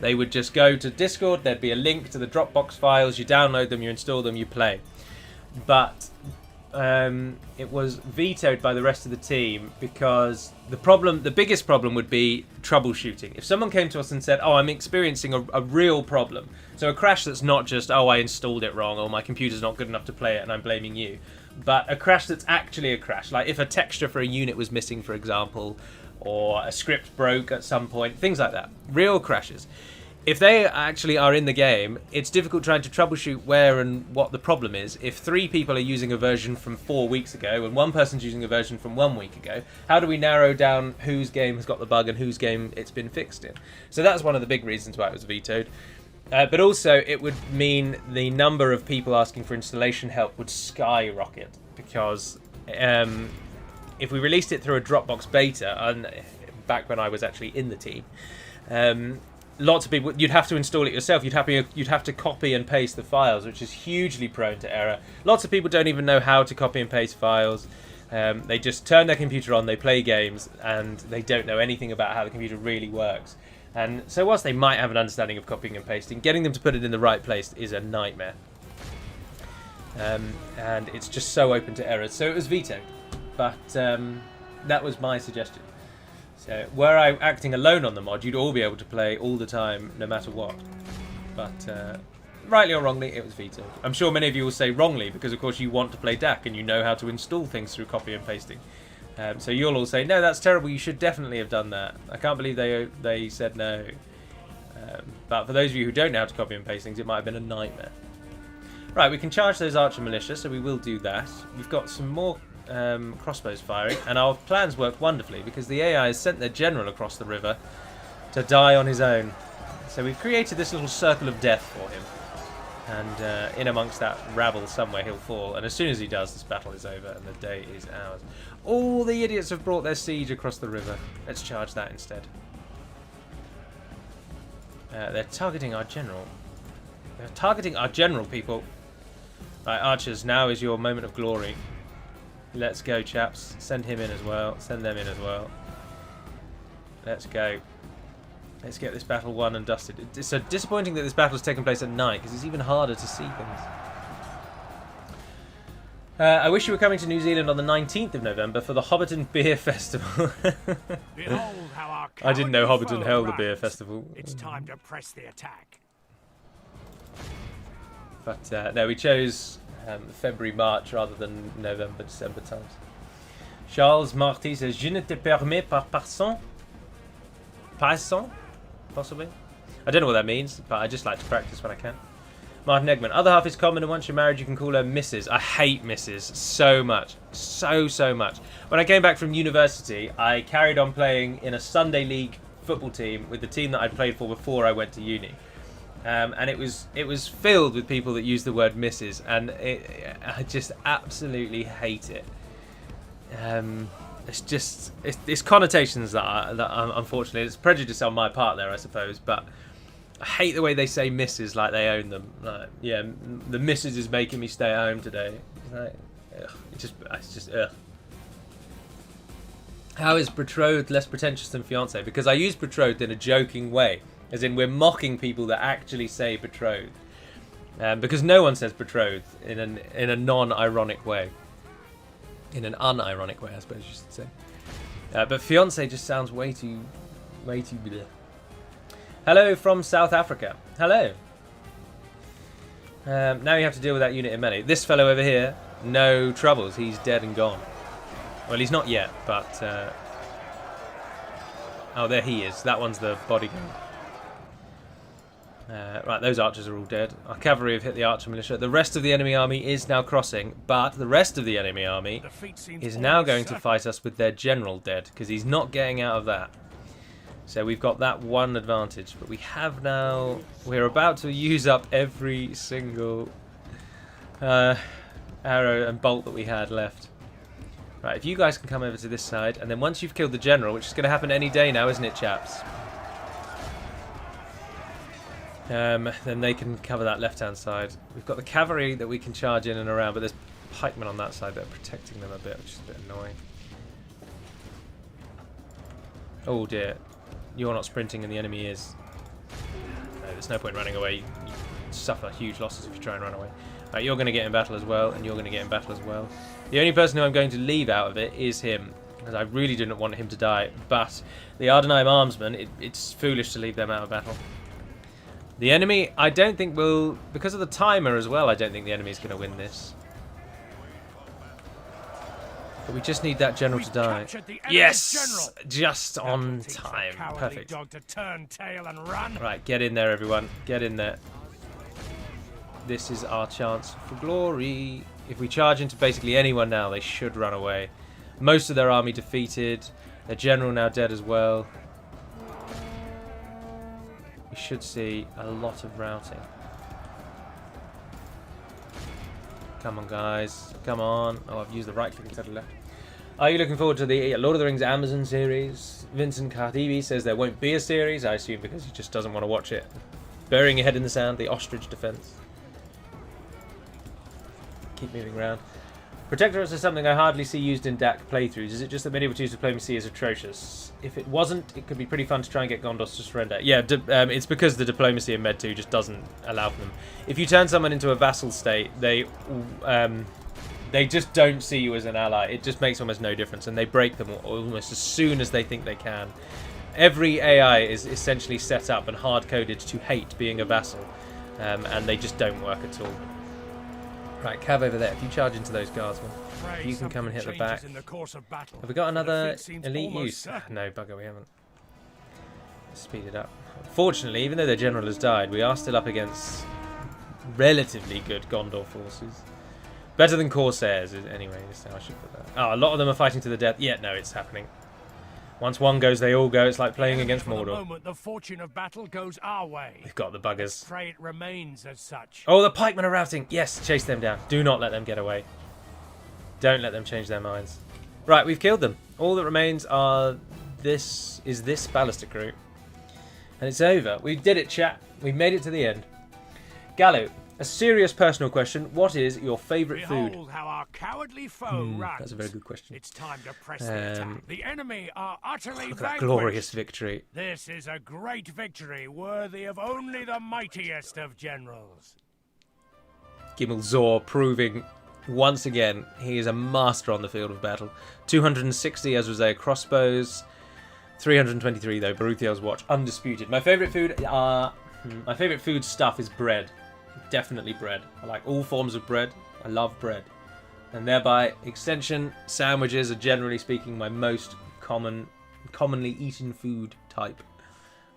They would just go to Discord, there'd be a link to the Dropbox files, you download them, you install them, you play. But it was vetoed by the rest of the team because the biggest problem would be troubleshooting. If someone came to us and said, oh, I'm experiencing a real problem, so a crash that's not just, oh, I installed it wrong, or my computer's not good enough to play it and I'm blaming you, but a crash that's actually a crash, like if a texture for a unit was missing, for example, or a script broke at some point, things like that, real crashes. If they actually are in the game, it's difficult trying to troubleshoot where and what the problem is. If 3 people are using a version from 4 weeks ago and one person's using a version from 1 week ago, how do we narrow down whose game has got the bug and whose game it's been fixed in? So that's one of the big reasons why it was vetoed. But also, it would mean the number of people asking for installation help would skyrocket, because if we released it through a Dropbox beta, and back when I was actually in the team, lots of people, you'd have to install it yourself. You'd have to copy and paste the files, which is hugely prone to error. Lots of people don't even know how to copy and paste files. They just turn their computer on, they play games, and they don't know anything about how the computer really works. And so whilst they might have an understanding of copying and pasting, getting them to put it in the right place is a nightmare. And it's just so open to errors. So it was vetoed. But that was my suggestion. So were I acting alone on the mod, you'd all be able to play all the time, no matter what. But rightly or wrongly, it was vetoed. I'm sure many of you will say wrongly, because of course you want to play DaC and you know how to install things through copy and pasting. So you'll all say, no, that's terrible, you should definitely have done that. I can't believe they said no. But for those of you who don't know how to copy and paste things, it might have been a nightmare. Right, we can charge those archer militia, so we will do that. We've got some more crossbows firing, and our plans worked wonderfully because the AI has sent their general across the river to die on his own. So we've created this little circle of death for him, and in amongst that rabble somewhere he'll fall, and as soon as he does, this battle is over and the day is ours. All the idiots have brought their siege across the river. Let's charge that instead. They're targeting our general. They're targeting our general, people. Right, archers, now is your moment of glory. Let's go, chaps. Send him in as well. Send them in as well. Let's go. Let's get this battle won and dusted. It's so disappointing that this battle has taken place at night, because it's even harder to see things. I wish you were coming to New Zealand on the 19th of November for the Hobbiton Beer Festival. Behold how our I didn't know cowardly Hobbiton foe held a runs. beer festival. It's time to press the attack. But no, we chose February, March rather than November, December times. Charles Marty says, Je ne te permets pas passant? Passant? Possibly? I don't know what that means, but I just like to practice when I can. Martin Eggman, other half is common, and once you're married you can call her Mrs. I hate Mrs. so much. So much. When I came back from university, I carried on playing in a Sunday league football team with the team that I played for before I went to uni. And it was filled with people that used the word Mrs. And I just absolutely hate it. It's connotations that are unfortunately, it's prejudice on my part there, I suppose, but I hate the way they say Mrs. like they own them. Like, yeah, the Mrs. is making me stay at home today. It's like, ugh, it's just ugh. How is betrothed less pretentious than fiancé? Because I use betrothed in a joking way, as in we're mocking people that actually say betrothed, because no one says betrothed in a non-ironic way. In an unironic way, I suppose you should say. But fiancé just sounds way too bleh. Hello from South Africa. Hello. Now you have to deal with that unit in melee. This fellow over here, no troubles. He's dead and gone. Well, he's not yet, but oh, there he is. That one's the bodyguard. Right, those archers are all dead. Our cavalry have hit the archer militia. The rest of the enemy army is now crossing, but the rest of the enemy army is now going to fight us with their general dead, because he's not getting out of that. So we've got that one advantage, but we have now... We're about to use up every single arrow and bolt that we had left. Right, if you guys can come over to this side, and then once you've killed the general, which is going to happen any day now, isn't it, chaps? then they can cover that left-hand side. We've got the cavalry that we can charge in and around, but there's pikemen on that side that are protecting them a bit, which is a bit annoying. Oh dear. You're not sprinting and the enemy is. No, there's no point running away. You suffer huge losses if you try and run away. Right, you're going to get in battle as well, and you're going to get in battle as well. The only person who I'm going to leave out of it is him, because I really didn't want him to die. But the Ar-Adûnâim armsmen, it's foolish to leave them out of battle. The enemy, I don't think will, because of the timer as well, I don't think the enemy's going to win this. But we just need that general to die. Yes! Just on time. Perfect. Right, get in there, everyone. Get in there. This is our chance for glory. If we charge into basically anyone now, they should run away. Most of their army defeated. Their general now dead as well. We should see a lot of routing. Come on, guys. Come on. Oh, I've used the right click instead of left. Are you looking forward to the Lord of the Rings Amazon series? Vincent Cardivi says there won't be a series. I assume because he just doesn't want to watch it. Burying your head in the sand, the ostrich defense. Keep moving around. Protectorate is something I hardly see used in DaC playthroughs. Is it just that medieval 2's diplomacy is atrocious? If it wasn't, it could be pretty fun to try and get Gondor to surrender. Yeah, it's because the diplomacy in Med 2 just doesn't allow for them. If you turn someone into a vassal state, they just don't see you as an ally. It just makes almost no difference, and they break them almost as soon as they think they can. Every AI is essentially set up and hard-coded to hate being a vassal, and they just don't work at all. Right, Cav over there. If you charge into those guardsmen, if you can come and hit the back. Have we got another elite use? No, bugger, we haven't. Speed it up. Fortunately, even though their general has died, we are still up against relatively good Gondor forces. Better than Corsairs, anyway. This is how I should put that. Oh, a lot of them are fighting to the death. Yeah, no, it's happening. Once one goes, they all go. It's like playing against Mordor. For the moment, the fortune of battle goes our way. We've got the buggers. Pray it remains as such. Oh, the pikemen are routing. Yes, chase them down. Do not let them get away. Don't let them change their minds. Right, we've killed them. All that remains are this ballistic route. And it's over. We did it, chat. We made it to the end. Gallo, a serious personal question. What is your favourite food? Behold how our cowardly foe runs. That's a very good question. It's time to press the attack. The enemy are utterly Look at that vanquished. glorious victory. This is a great victory, worthy of only the mightiest of generals. Gimel Zor proving once again he is a master on the field of battle. 260 as was crossbows. 323 though, Baruthiel's watch, undisputed. My favourite food stuff is bread. Definitely bread. I like all forms of bread. I love bread. And thereby extension, sandwiches are generally speaking my most commonly eaten food type.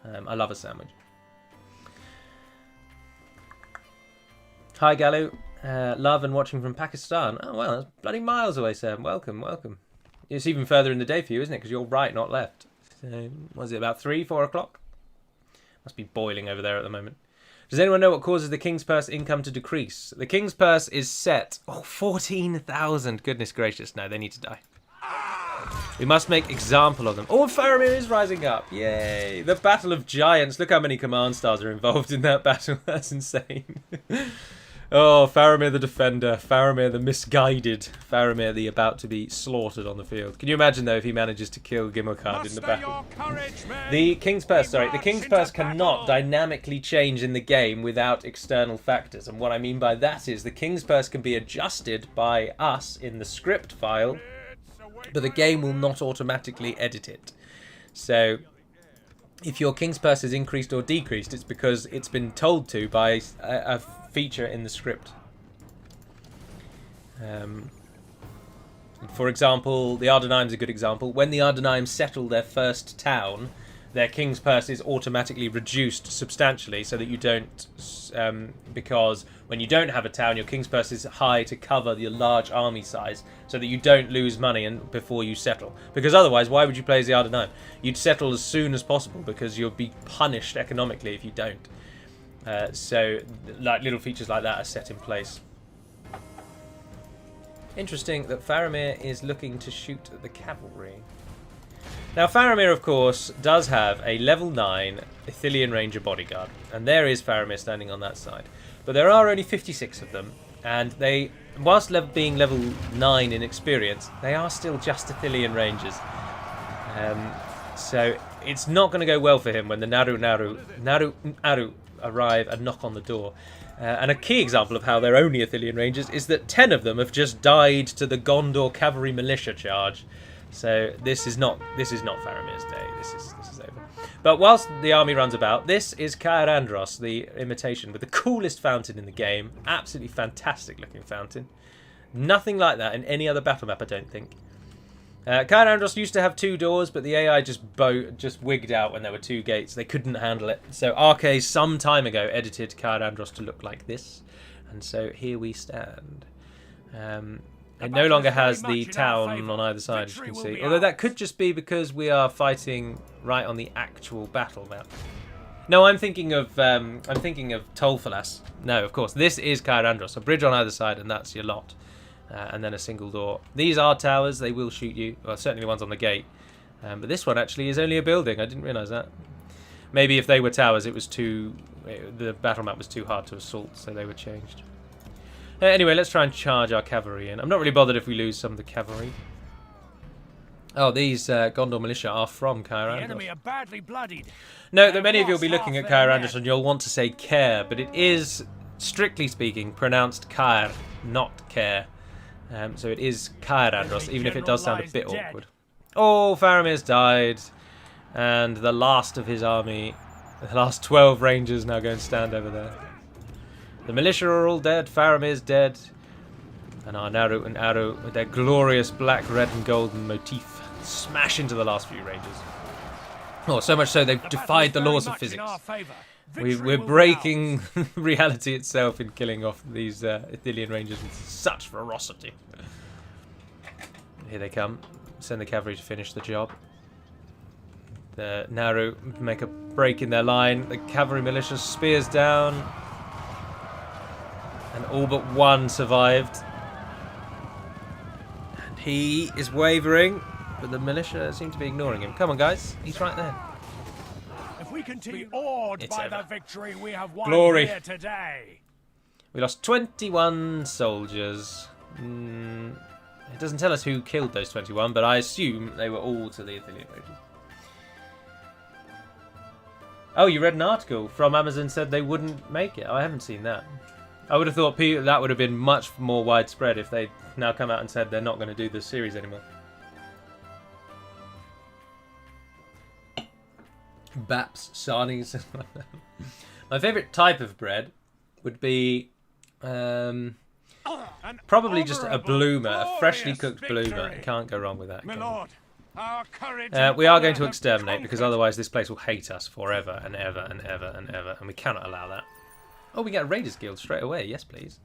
I love a sandwich. Hi Gallo. Love and watching from Pakistan. Oh well, that's bloody miles away, Sam. Welcome, welcome. It's even further in the day for you, isn't it? Because you're right, not left. So, was it about 3, 4 o'clock? Must be boiling over there at the moment. Does anyone know what causes the King's Purse income to decrease? The King's Purse is set. Oh, 14,000. Goodness gracious. No, they need to die. We must make example of them. Oh, Faramir is rising up. Yay. The Battle of Giants. Look how many command stars are involved in that battle. That's insane. Oh, Faramir the defender. Faramir the misguided. Faramir the about to be slaughtered on the field. Can you imagine, though, if he manages to kill Gimmelkard in the battle? The King's Purse, the King's Purse cannot dynamically change in the game without external factors. And what I mean by that is the King's Purse can be adjusted by us in the script file, but the game will not automatically edit it. So if your King's Purse is increased or decreased, it's because it's been told to by a feature in the script. For example, the Ar-Adûnâim is a good example. When the Ar-Adûnâim settle their first town, their King's Purse is automatically reduced substantially so that you don't, because when you don't have a town, your King's Purse is high to cover your large army size so that you don't lose money before you settle. Because otherwise, why would you play as the Ar-Adûnâim? You'd settle as soon as possible because you'll be punished economically if you don't. So, like little features like that are set in place. Interesting that Faramir is looking to shoot at the cavalry. Now, Faramir, of course, does have a level 9 Ithilien Ranger bodyguard. And there is Faramir standing on that side. But there are only 56 of them. And they, whilst being level 9 in experience, they are still just Ithilien Rangers. So it's not going to go well for him when the Naru arrive and knock on the door. And a key example of how they're only Ithilien Rangers is that 10 of them have just died to the Gondor cavalry militia charge. So this is not Faramir's day. This is over. But whilst the army runs about, this is Caer Andros, the imitation, with the coolest fountain in the game. Absolutely fantastic looking fountain. Nothing like that in any other battle map, I don't think. Caer Andros used to have 2 doors, but the AI just wigged out when there were 2 gates. They couldn't handle it. So Arcade some time ago edited Caer Andros to look like this. And so here we stand. It no longer has the town on either side, as you can see. Although that could just be because we are fighting right on the actual battle map. No, I'm thinking of Tolfalas. No, of course, this is Caer Andros. A bridge on either side, and that's your lot. And then a single door. These are towers. They will shoot you. Well, certainly the ones on the gate. But this one actually is only a building. I didn't realise that. Maybe if they were towers, the battle map was too hard to assault, so they were changed. Anyway, let's try and charge our cavalry in. I'm not really bothered if we lose some of the cavalry. Oh, these Gondor militia are from Caer Andros. The enemy are badly bloodied. Note that many of you will be looking at Caer Andros and you'll want to say Care, but it is, strictly speaking, pronounced Caer, not Care. So it is Caer Andros, even if it does sound a bit awkward. Oh, Faramir's died. And the last of his army, the last 12 rangers now go and stand over there. The militia are all dead, Faramir's dead, and our Naru and Aru, with their glorious black, red and golden motif, smash into the last few rangers. Oh, so much so they've defied the laws of physics. We're breaking reality itself in killing off these Ithilien rangers with such ferocity. Here they come. Send the cavalry to finish the job. The Naru make a break in their line. The cavalry militia spears down. And all but one survived. And he is wavering, but the militia seem to be ignoring him. Come on, guys. He's right there. If we continue awed by the victory we have won here today. We lost 21 soldiers. It doesn't tell us who killed those 21, but I assume they were all to the Ithilien Rangers. Oh, you read an article from Amazon said they wouldn't make it. Oh, I haven't seen that. I would have thought that would have been much more widespread if they'd now come out and said they're not going to do this series anymore. Baps, sarnies. My favourite type of bread would be probably just a bloomer, a freshly cooked bloomer. You can't go wrong with that. We are going to exterminate because otherwise this place will hate us forever and ever and ever and ever, and we cannot allow that. Oh, we get a Raiders Guild straight away. Yes, please.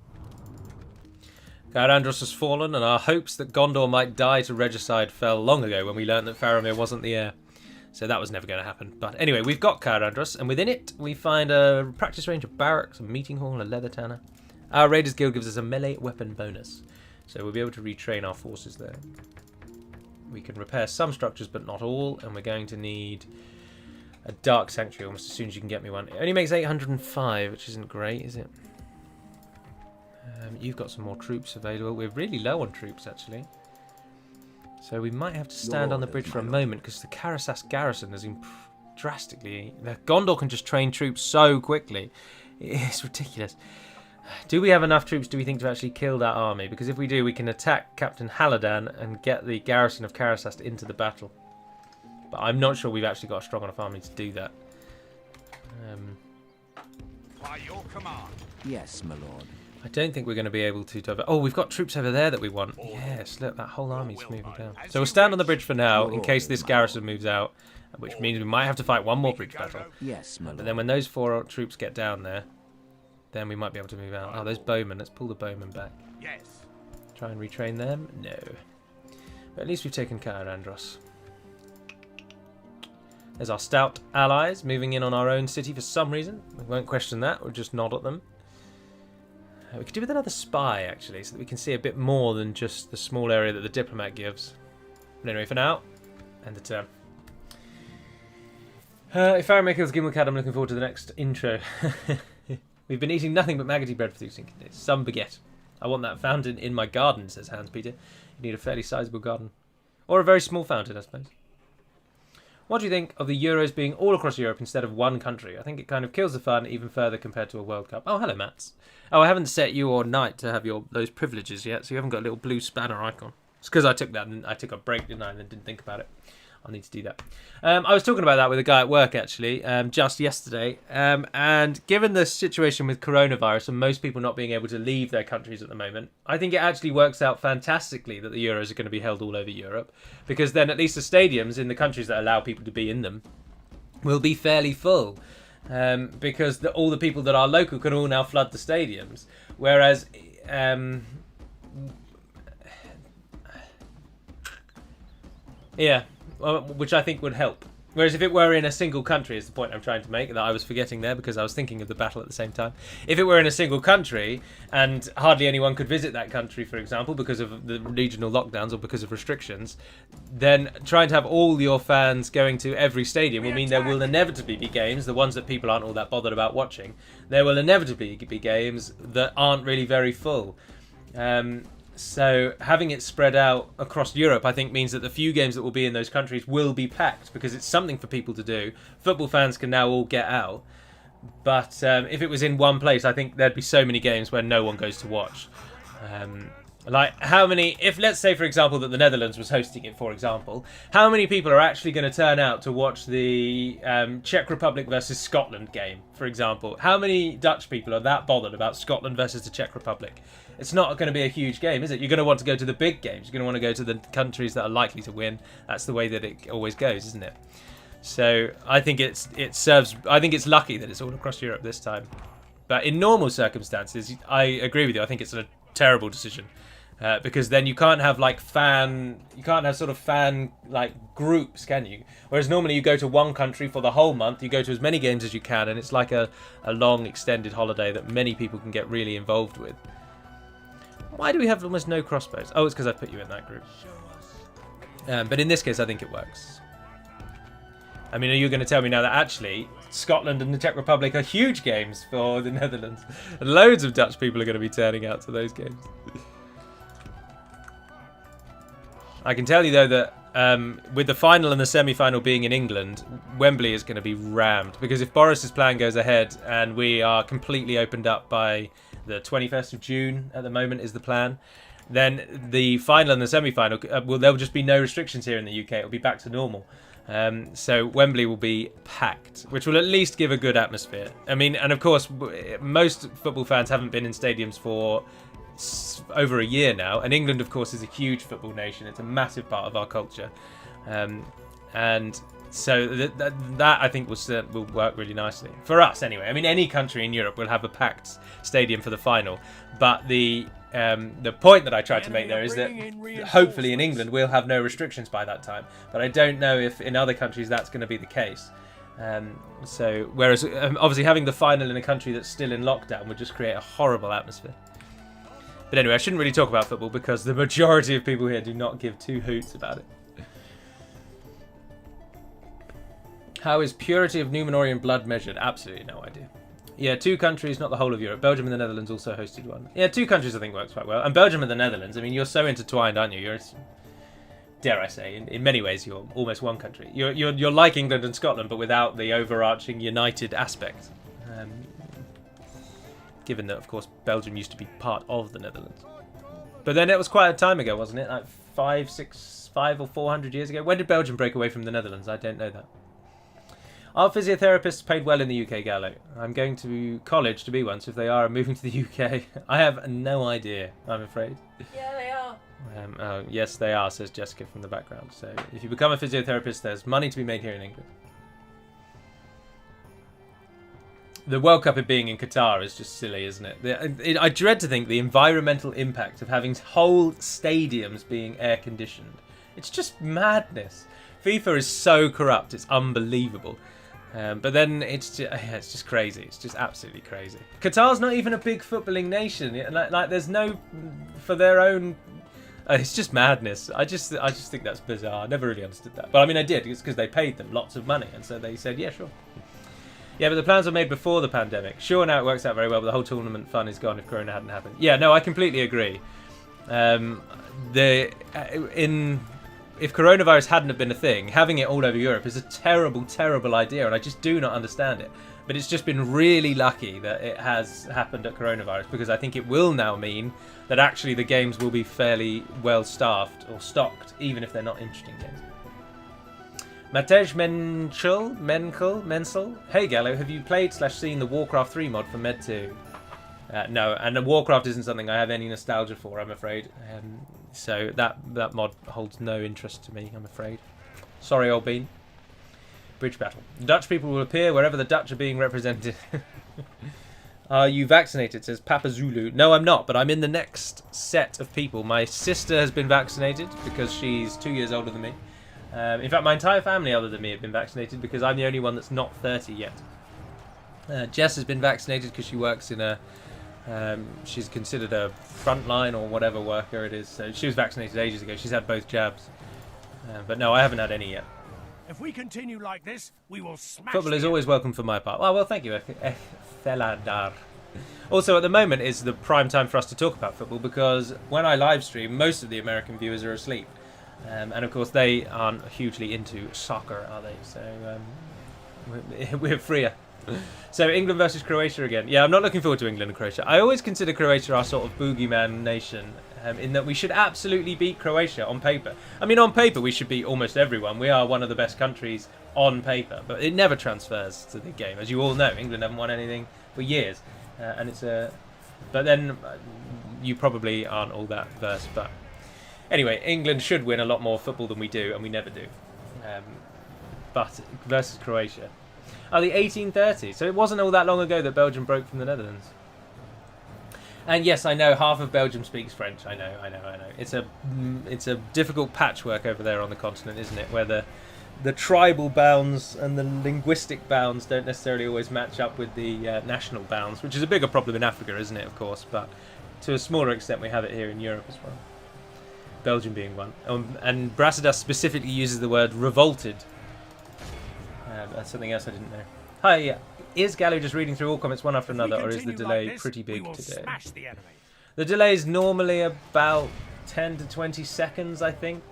Caer Andros has fallen, and our hopes that Gondor might die to regicide fell long ago when we learned that Faramir wasn't the heir. So that was never going to happen. But anyway, we've got Caer Andros, and within it we find a practice range, a barracks, a meeting hall, a leather tanner. Our Raiders Guild gives us a melee weapon bonus, so we'll be able to retrain our forces there. We can repair some structures, but not all, and we're going to need a Dark Sanctuary almost as soon as you can get me one. It only makes 805, which isn't great, is it? You've got some more troops available. We're really low on troops, actually. So we might have to stand on the bridge for a moment, because the Karasas garrison has improved drastically. The Gondor can just train troops so quickly. It's ridiculous. Do we have enough troops, do we think, to actually kill that army? Because if we do, we can attack Captain Haladan and get the garrison of Karasas into the battle. But I'm not sure we've actually got a strong enough army to do that. By your command. Yes, my lord. I don't think we're going to be able to... Oh, we've got troops over there that we want. Yes, look, that whole army's moving down. So we'll stand on the bridge for now, in case this garrison moves out, which means we might have to fight one more bridge battle. Yes, my lord. But then when those 4 troops get down there, then we might be able to move out. Oh, those bowmen. Let's pull the bowmen back. Yes. Try and retrain them? No. But at least we've taken Caer Andros. There's our stout allies moving in on our own city for some reason. We won't question that. We'll just nod at them. We could do with another spy, actually, so that we can see a bit more than just the small area that the diplomat gives. But anyway, for now, end the turn. If Faramir kills Gimmelcad, I'm looking forward to the next intro. We've been eating nothing but maggoty bread for these days. Some baguette. I want that fountain in my garden, says Hans Peter. You need a fairly sizable garden. Or a very small fountain, I suppose. What do you think of the Euros being all across Europe instead of one country? I think it kind of kills the fun even further compared to a World Cup. Oh, hello, Mats. Oh, I haven't set you or Knight to have those privileges yet, so you haven't got a little blue spanner icon. It's because I took that and I took a break, didn't I, and then didn't think about it. I'll need to do that. I was talking about that with a guy at work, actually, just yesterday. And given the situation with coronavirus and most people not being able to leave their countries at the moment, I think it actually works out fantastically that the Euros are going to be held all over Europe. Because then at least the stadiums in the countries that allow people to be in them will be fairly full. Because all the people that are local can all now flood the stadiums. Whereas... yeah... which I think would help. Whereas if it were in a single country, is the point I'm trying to make, that I was forgetting there because I was thinking of the battle at the same time. If it were in a single country and hardly anyone could visit that country, for example, because of the regional lockdowns or because of restrictions, then trying to have all your fans going to every stadium will mean there will inevitably be games, the ones that people aren't all that bothered about watching, there will inevitably be games that aren't really very full. So having it spread out across Europe, I think, means that the few games that will be in those countries will be packed because it's something for people to do. Football fans can now all get out. But if it was in one place, I think there'd be so many games where no one goes to watch. Like how many, if let's say, for example, that the Netherlands was hosting it, for example, how many people are actually going to turn out to watch the Czech Republic versus Scotland game, for example? How many Dutch people are that bothered about Scotland versus the Czech Republic? It's not going to be a huge game, is it? You're going to want to go to the big games. You're going to want to go to the countries that are likely to win. That's the way that it always goes, isn't it? So I think it serves. I think it's lucky that it's all across Europe this time. But in normal circumstances, I agree with you. I think it's a terrible decision because then you can't have fan groups, can you? Whereas normally you go to one country for the whole month. You go to as many games as you can, and it's like a long extended holiday that many people can get really involved with. Why do we have almost no crossbows? Oh, it's because I put you in that group. But in this case, I think it works. I mean, are you going to tell me now that actually Scotland and the Czech Republic are huge games for the Netherlands? And loads of Dutch people are going to be turning out to those games. I can tell you, though, that with the final and the semi-final being in England, Wembley is going to be rammed. Because if Boris's plan goes ahead and we are completely opened up by... the 21st of June at the moment is the plan. Then the final and the semi-final, there'll just be no restrictions here in the UK. It'll be back to normal. So Wembley will be packed, which will at least give a good atmosphere. I mean, and of course, most football fans haven't been in stadiums for over a year now. And England, of course, is a huge football nation. It's a massive part of our culture. And so that I think will work really nicely for us anyway. I mean, any country in Europe will have a packed stadium for the final, but the point that I tried to make there is that hopefully in England we'll have no restrictions by that time. But I don't know if in other countries that's going to be the case. So whereas obviously having the final in a country that's still in lockdown would just create a horrible atmosphere. But anyway, I shouldn't really talk about football because the majority of people here do not give two hoots about it. How is purity of Numenorian blood measured? Absolutely no idea. Yeah, two countries, not the whole of Europe. Belgium and the Netherlands also hosted one. Yeah, two countries I think works quite well. And Belgium and the Netherlands, I mean, you're so intertwined, aren't you? You're, dare I say, in many ways, you're almost one country. You're like England and Scotland, but without the overarching united aspect. Given that, of course, Belgium used to be part of the Netherlands. But then it was quite a time ago, wasn't it? Like 5 or 400 years ago. When did Belgium break away from the Netherlands? I don't know that. Are physiotherapists paid well in the UK, Gallo? I'm going to college to be one, so if they are, I'm moving to the UK. I have no idea, I'm afraid. Yeah, they are. Oh, yes, they are, says Jessica from the background. So if you become a physiotherapist, there's money to be made here in England. The World Cup being in Qatar is just silly, isn't it? I dread to think the environmental impact of having whole stadiums being air-conditioned. It's just madness. FIFA is so corrupt, it's unbelievable. But then it's just crazy. It's just absolutely crazy. Qatar's not even a big footballing nation. Like there's no, for their own It's just madness. I just think that's bizarre. I never really understood that. But I mean, I did. It's because they paid them lots of money, and so they said, yeah, sure. Yeah, but the plans were made before the pandemic. Sure, now it works out very well, but the whole tournament fun is gone if Corona hadn't happened. Yeah, no, I completely agree. If coronavirus hadn't have been a thing, having it all over Europe is a terrible, terrible idea, and I just do not understand it. But it's just been really lucky that it has happened at coronavirus, because I think it will now mean that actually the games will be fairly well staffed or stocked, even if they're not interesting games. Matej Menzel. Hey Gallo, have you played/seen the Warcraft 3 mod for Med 2? No, and the Warcraft isn't something I have any nostalgia for, I'm afraid. So that mod holds no interest to me, I'm afraid. Sorry, old bean. Bridge battle. Dutch people will appear wherever the Dutch are being represented. Are you vaccinated? Says Papa Zulu. No, I'm not, but I'm in the next set of people. My sister has been vaccinated because she's 2 years older than me. In fact, my entire family other than me have been vaccinated because I'm the only one that's not 30 yet. Jess has been vaccinated because she works in a... she's considered a frontline or whatever worker it is. So she was vaccinated ages ago. She's had both jabs. But no, I haven't had any yet. If we continue like this, we will smash. Football is always welcome for my part. Well, thank you, Theladar. Also, at the moment is the prime time for us to talk about football because when I live stream, most of the American viewers are asleep. And of course, they aren't hugely into soccer, are they? So we're freer. So England versus Croatia again. Yeah, I'm not looking forward to England and Croatia. I always consider Croatia our sort of boogeyman nation, in that we should absolutely beat Croatia on paper. I mean, on paper we should beat almost everyone. We are one of the best countries on paper, but it never transfers to the game. As you all know, England haven't won anything for years, and it's a. But then you probably aren't all that versed. But anyway, England should win a lot more football than we do, and we never do. But versus Croatia. Oh, the 1830s. So it wasn't all that long ago that Belgium broke from the Netherlands. And yes, I know half of Belgium speaks French. I know. It's a difficult patchwork over there on the continent, isn't it? Where the tribal bounds and the linguistic bounds don't necessarily always match up with the national bounds, which is a bigger problem in Africa, isn't it? Of course, but to a smaller extent, we have it here in Europe as well. Belgium being one, and Brasidas specifically uses the word revolted. That's something else I didn't know. Hi, is Gallo just reading through all comments one after another, or is the delay pretty big today? The delay is normally about 10 to 20 seconds, I think.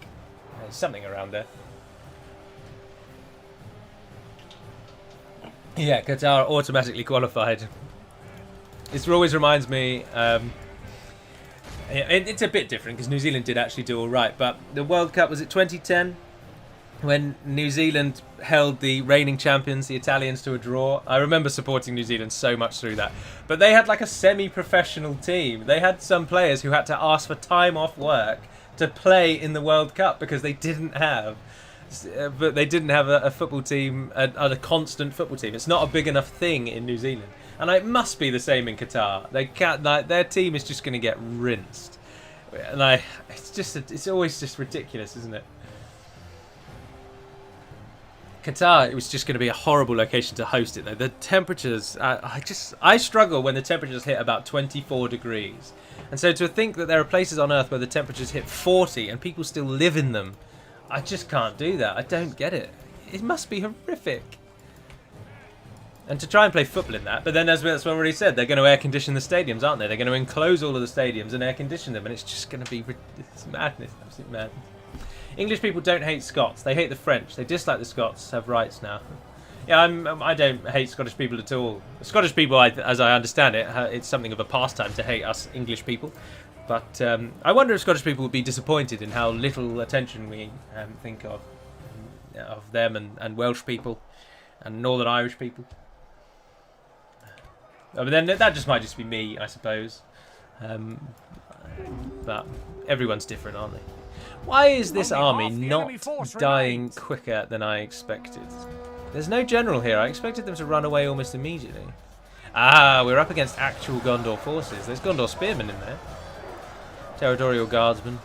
Something around there. Yeah, Qatar automatically qualified. This always reminds me... it's a bit different because New Zealand did actually do all right, but the World Cup, was it 2010? When New Zealand held the reigning champions, the Italians, to a draw. I remember supporting New Zealand so much through that. But they had like a semi-professional team. They had some players who had to ask for time off work to play in the World Cup because they didn't have... But they didn't have a football team, a constant football team. It's not a big enough thing in New Zealand. And it must be the same in Qatar. They can't, their team is just going to get rinsed. And it's always just ridiculous, isn't it? Qatar, it was just going to be a horrible location to host it though. The temperatures, I struggle when the temperatures hit about 24 degrees. And so to think that there are places on Earth where the temperatures hit 40 and people still live in them, I just can't do that. I don't get it. It must be horrific. And to try and play football in that, but then as I already said, they're going to air condition the stadiums, aren't they? They're going to enclose all of the stadiums and air condition them, and it's just going to be it's madness, absolute madness. English people don't hate Scots. They hate the French. They dislike the Scots. Have rights now. Yeah, I don't hate Scottish people at all. Scottish people, as I understand it, it's something of a pastime to hate us English people. But I wonder if Scottish people would be disappointed in how little attention we think of them and Welsh people and Northern Irish people. But then that just might just be me, I suppose. But everyone's different, aren't they? Why is this army not dying quicker than I expected? There's no general here. I expected them to run away almost immediately. Ah, we're up against actual Gondor forces. There's Gondor spearmen in there. Territorial guardsmen.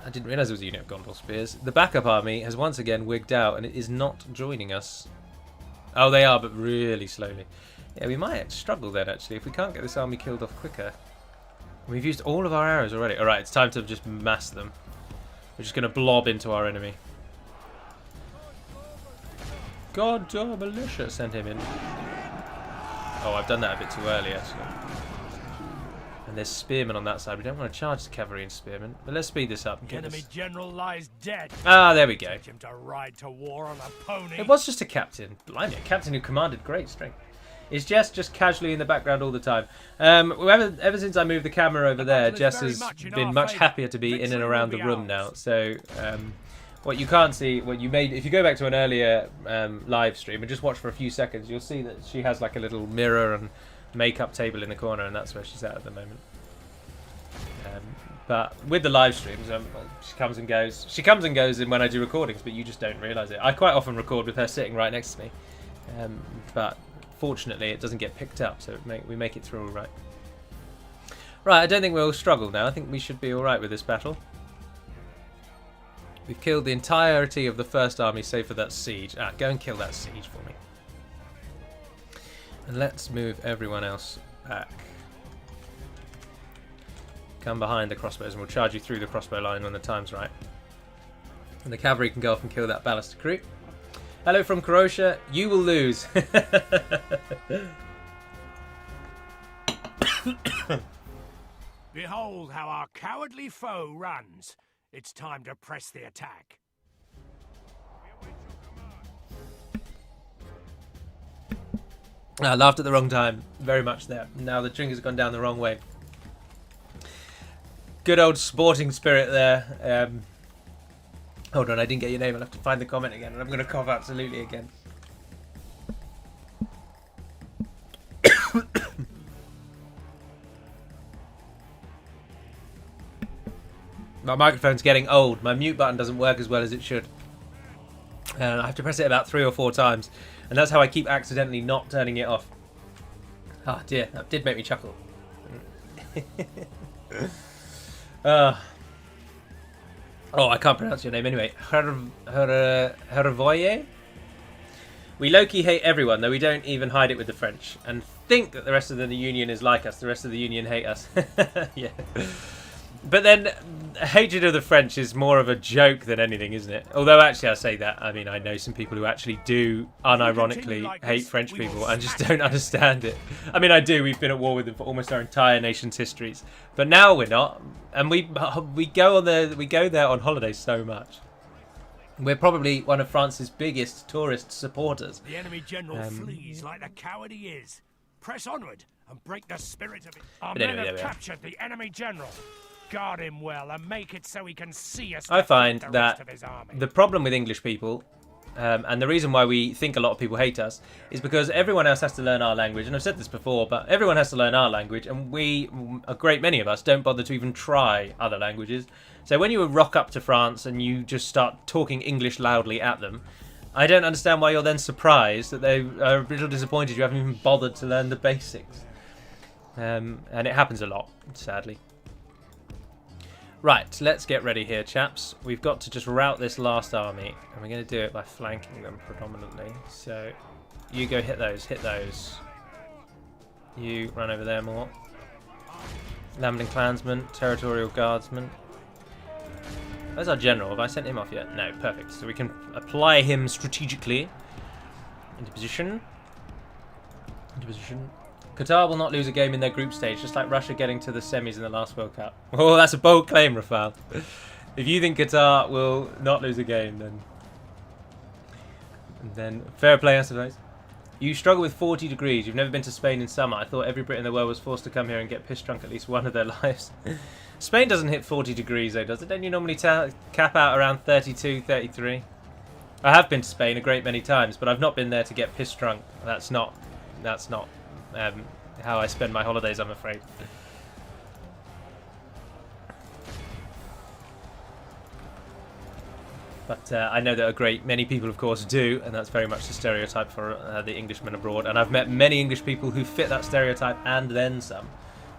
I didn't realise there was a unit of Gondor spears. The backup army has once again wigged out and it is not joining us. Oh, they are, but really slowly. Yeah, we might struggle then, actually, if we can't get this army killed off quicker. We've used all of our arrows already. Alright, it's time to just mass them. We're just going to blob into our enemy. God, militia, send him in. Oh, I've done that a bit too early, actually. And there's spearmen on that side. We don't want to charge the cavalry and spearmen, but let's speed this up. The enemy general lies dead. Ah, there we go. Teach him to ride to war on a pony. It was just a captain. Blimey, a captain who commanded great strength. Is Jess just casually in the background all the time? Ever since I moved the camera over there, Jess has been much happier to be in and around the room now. So, what you can't see, if you go back to an earlier live stream and just watch for a few seconds, you'll see that she has like a little mirror and makeup table in the corner, and that's where she's at the moment. But with the live streams, she comes and goes. She comes and goes in when I do recordings, but you just don't realise it. I quite often record with her sitting right next to me, but fortunately it doesn't get picked up, so we make it through all right. Right, I don't think we'll struggle now. I think we should be all right with this battle. We've killed the entirety of the first army, save for that siege. Go and kill that siege for me. And let's move everyone else back. Come behind the crossbows and we'll charge you through the crossbow line when the time's right. And the cavalry can go off and kill that ballistic crew. Hello from Croatia. You will lose. Behold how our cowardly foe runs. It's time to press the attack. I laughed at the wrong time. Very much there. Now the drink has gone down the wrong way. Good old sporting spirit there. Hold on, I didn't get your name. I'll have to find the comment again, and I'm going to cough absolutely again. My microphone's getting old. My mute button doesn't work as well as it should. I have to press it about 3 or 4 times, and that's how I keep accidentally not turning it off. Ah, dear, that did make me chuckle. Oh, I can't pronounce your name anyway. Hervoye? We low-key hate everyone, though we don't even hide it with the French. And think that the rest of the Union is like us. The rest of the Union hate us. Yeah. But then, hatred of the French is more of a joke than anything, isn't it? Although, actually, I say that. I mean, I know some people who actually do, unironically, hate French people and just don't understand it. I mean, I do. We've been at war with them for almost our entire nation's histories. But now we're not. And we go there on holiday so much. We're probably one of France's biggest tourist supporters. The enemy general flees like the coward he is. Press onward and break the spirit of it. Our men have captured the enemy general. Guard him well and make it so he can see us. I find that the problem with English people, and the reason why we think a lot of people hate us, is because everyone else has to learn our language. And I've said this before, but everyone has to learn our language, and a great many of us, don't bother to even try other languages. So when you rock up to France and you just start talking English loudly at them, I don't understand why you're then surprised that they are a little disappointed you haven't even bothered to learn the basics. And it happens a lot, sadly. Right, let's get ready here, chaps. We've got to just rout this last army, and we're going to do it by flanking them predominantly. So, you go hit those, You run over there more. Lambling Clansmen, Territorial Guardsmen. Where's our general? Have I sent him off yet? No, perfect. So we can apply him strategically. Into position. Into position. Qatar will not lose a game in their group stage, just like Russia getting to the semis in the last World Cup. Oh, that's a bold claim, Rafal. If you think Qatar will not lose a game, then fair play, I suppose. You struggle with 40 degrees. You've never been to Spain in summer. I thought every Brit in the world was forced to come here and get piss drunk at least one of their lives. Spain doesn't hit 40 degrees, though, does it? Don't you normally cap out around 32, 33? I have been to Spain a great many times, but I've not been there to get piss drunk. That's not how I spend my holidays, I'm afraid. But I know that a great many people, of course, do, and that's very much the stereotype for the Englishmen abroad. And I've met many English people who fit that stereotype and then some.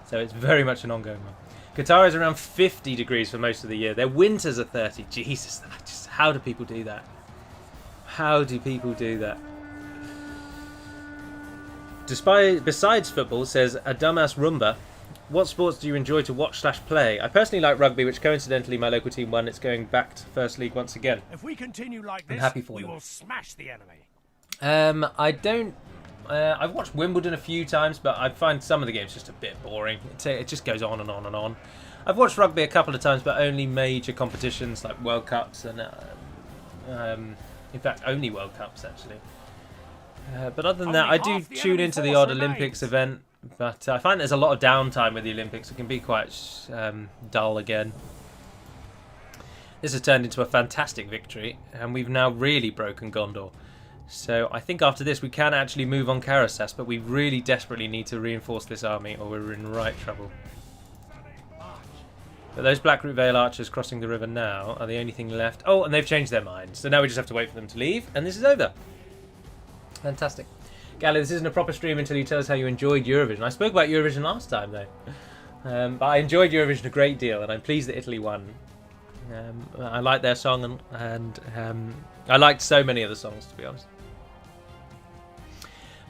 So it's very much an ongoing one. Qatar is around 50 degrees for most of the year. Their winters are 30. Jesus, how do people do that? How do people do that? Besides football, says a dumbass Roomba, What sports do you enjoy to watch / play? I personally like rugby, which coincidentally my local team won. It's going back to First League once again. If we continue like I'm this, happy for we them. will smash the enemy. I don't... I've watched Wimbledon a few times, but I find some of the games just a bit boring. It just goes on and on and on. I've watched rugby a couple of times, but only major competitions like World Cups and... in fact, only World Cups, actually. But other than that, I do tune into the odd Olympics event. But I find there's a lot of downtime with the Olympics. It can be quite dull again. This has turned into a fantastic victory, and we've now really broken Gondor. So I think after this we can actually move on Karasas, but we really desperately need to reinforce this army or we're in right trouble. But those Blackroot Vale archers crossing the river now are the only thing left. Oh, and they've changed their minds. So now we just have to wait for them to leave, and this is over. Fantastic. Gally, this isn't a proper stream until you tell us how you enjoyed Eurovision. I spoke about Eurovision last time, though. But I enjoyed Eurovision a great deal, and I'm pleased that Italy won. I liked their song, and I liked so many of the songs, to be honest.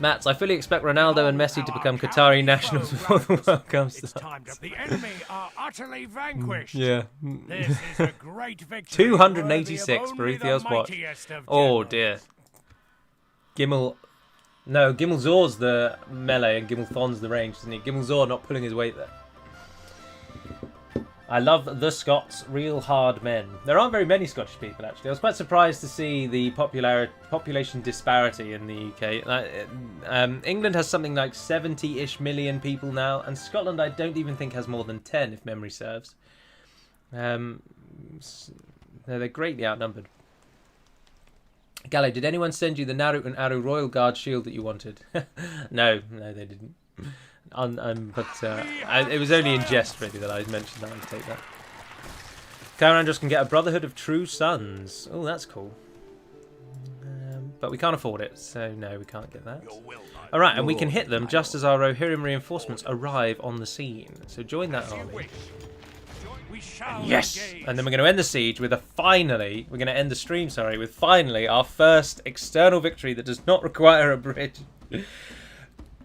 Mats, I fully expect Ronaldo and Messi to become Qatari nationals before the World Cup starts. The enemy are utterly vanquished. Yeah. This is a great victory. 286 for Ethios watch. Oh dear. Gimel Zor's the melee and Gimel Thon's the range, isn't he? Gimel Zor not pulling his weight there. I love the Scots, real hard men. There aren't very many Scottish people, actually. I was quite surprised to see the population disparity in the UK. England has something like 70-ish million people now, and Scotland I don't even think has more than 10, if memory serves. They're greatly outnumbered. Gallo, did anyone send you the Narut and Aru Royal Guard shield that you wanted? No, they didn't. It was only in jest, really, that I mentioned that. I'd take that. Karandros can get a Brotherhood of True Sons. Oh, that's cool. But we can't afford it, so no, we can't get that. Alright, and we can hit them just as our Rohirrim reinforcements arrive on the scene. So join that army. Yes! And then we're going to end the siege with we're going to end the stream, with finally our first external victory that does not require a bridge.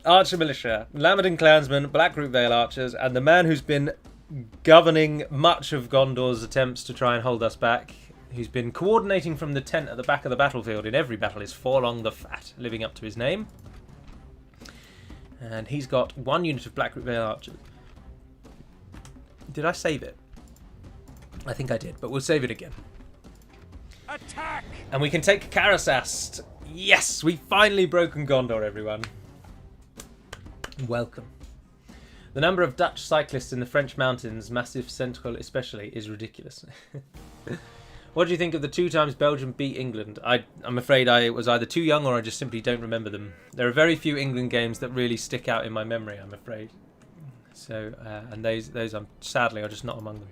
Archer Militia, Lamadin Clansmen, Blackroot Vale Archers, and the man who's been governing much of Gondor's attempts to try and hold us back, who's been coordinating from the tent at the back of the battlefield in every battle, is Forlong the Fat, living up to his name. And he's got 1 unit of Blackroot Vale Archers. Did I save it? I think I did, but we'll save it again. Attack! And we can take Karasast. Yes, we've finally broken Gondor, everyone. Welcome. The number of Dutch cyclists in the French mountains, Massif Central especially, is ridiculous. What do you think of the 2 times Belgium beat England? I'm afraid I was either too young or I just simply don't remember them. There are very few England games that really stick out in my memory, I'm afraid. So, and those sadly are just not among them.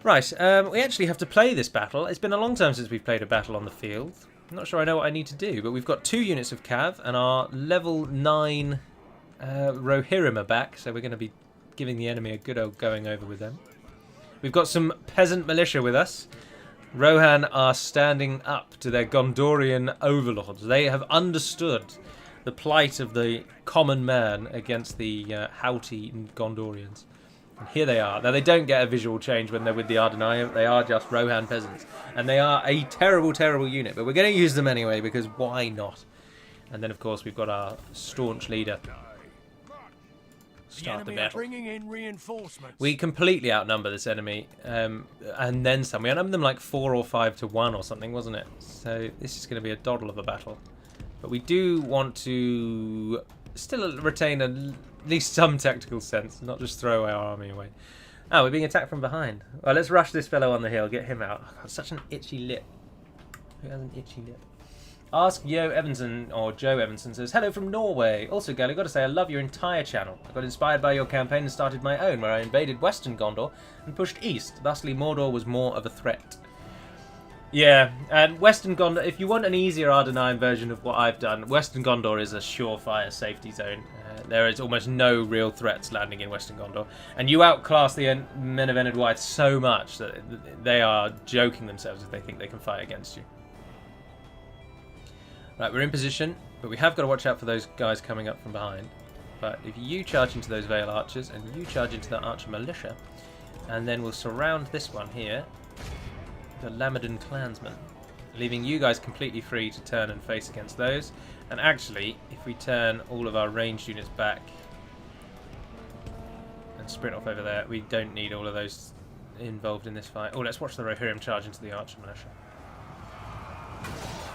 Right, we actually have to play this battle. It's been a long time since we've played a battle on the field. I'm not sure I know what I need to do, but we've got 2 units of Cav, and our level 9 Rohirrim are back, so we're going to be giving the enemy a good old going over with them. We've got some peasant militia with us. Rohan are standing up to their Gondorian overlords. They have understood the plight of the common man against the haughty Gondorians. And here they are. Now, they don't get a visual change when they're with the Ar-Adûnâim. They are just Rohan peasants. And they are a terrible, terrible unit. But we're going to use them anyway, because why not? And then, of course, we've got our staunch leader. Start the battle. Bringing in reinforcements. We completely outnumber this enemy. And then some. We outnumbered them like 4 or 5 to 1 or something, wasn't it? So this is going to be a doddle of a battle. But we do want to still retain at least some tactical sense, not just throw our army away. Oh, we're being attacked from behind. Well, let's rush this fellow on the hill, get him out. Oh, God, such an itchy lip. Who has an itchy lip? Ask Yo Evanson, or Joe Evanson, says, hello from Norway. Also, Gally, got to say, I love your entire channel. I got inspired by your campaign and started my own, where I invaded Western Gondor and pushed east. Thusly, Mordor was more of a threat. Yeah, and Western Gondor, if you want an easier Ar-Adûnâim version of what I've done, Western Gondor is a surefire safety zone. There is almost no real threats landing in Western Gondor. And you outclass the men of Enid Wyeth so much that they are joking themselves if they think they can fight against you. Right, we're in position, but we have got to watch out for those guys coming up from behind. But if you charge into those Vale Archers and you charge into that Archer Militia, and then we'll surround this one here, the Lamadon Clansmen, leaving you guys completely free to turn and face against those. And actually, if we turn all of our ranged units back and sprint off over there, we don't need all of those involved in this fight. Oh, let's watch the Rohirrim charge into the Archer Militia.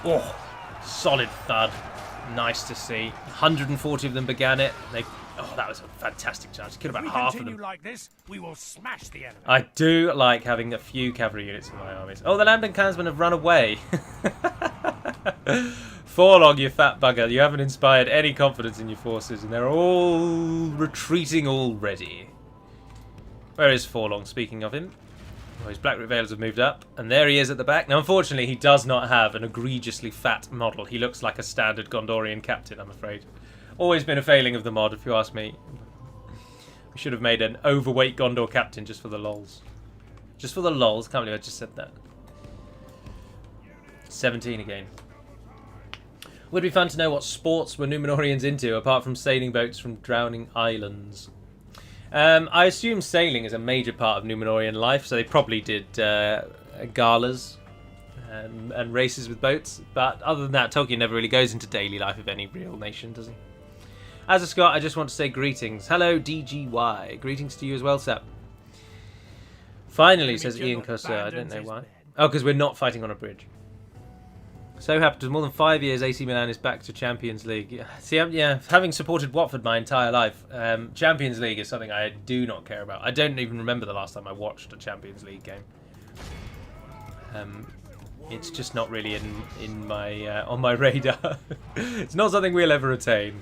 Oh, solid thud. Nice to see. 140 of them began it. Oh, that was a fantastic charge. Killed about half of them. Like this, we will smash the enemy. I do like having a few cavalry units in my armies. Oh, the Lambton Clansmen have run away. Forlong, you fat bugger. You haven't inspired any confidence in your forces, and they're all retreating already. Where is Forlong? Speaking of him. Oh, his Blackroot Veils have moved up, and there he is at the back. Now, unfortunately, he does not have an egregiously fat model. He looks like a standard Gondorian captain, I'm afraid. Always been a failing of the mod, if you ask me. We should have made an overweight Gondor captain just for the lols. Just for the lols. Can't believe I just said that. 17 again. Would be fun to know what sports were Numenorians into, apart from sailing boats from drowning islands. I assume sailing is a major part of Numenorian life, so they probably did galas and races with boats. But other than that, Tolkien never really goes into daily life of any real nation, does he? As a Scot, I just want to say greetings. Hello, DGY. Greetings to you as well, Sap. Finally, says Ian Cossar. I don't know why. Oh, because we're not fighting on a bridge. So happy to more than 5 years, AC Milan is back to Champions League. See, yeah, having supported Watford my entire life, Champions League is something I do not care about. I don't even remember the last time I watched a Champions League game. It's just not really in my on my radar. It's not something we'll ever attain.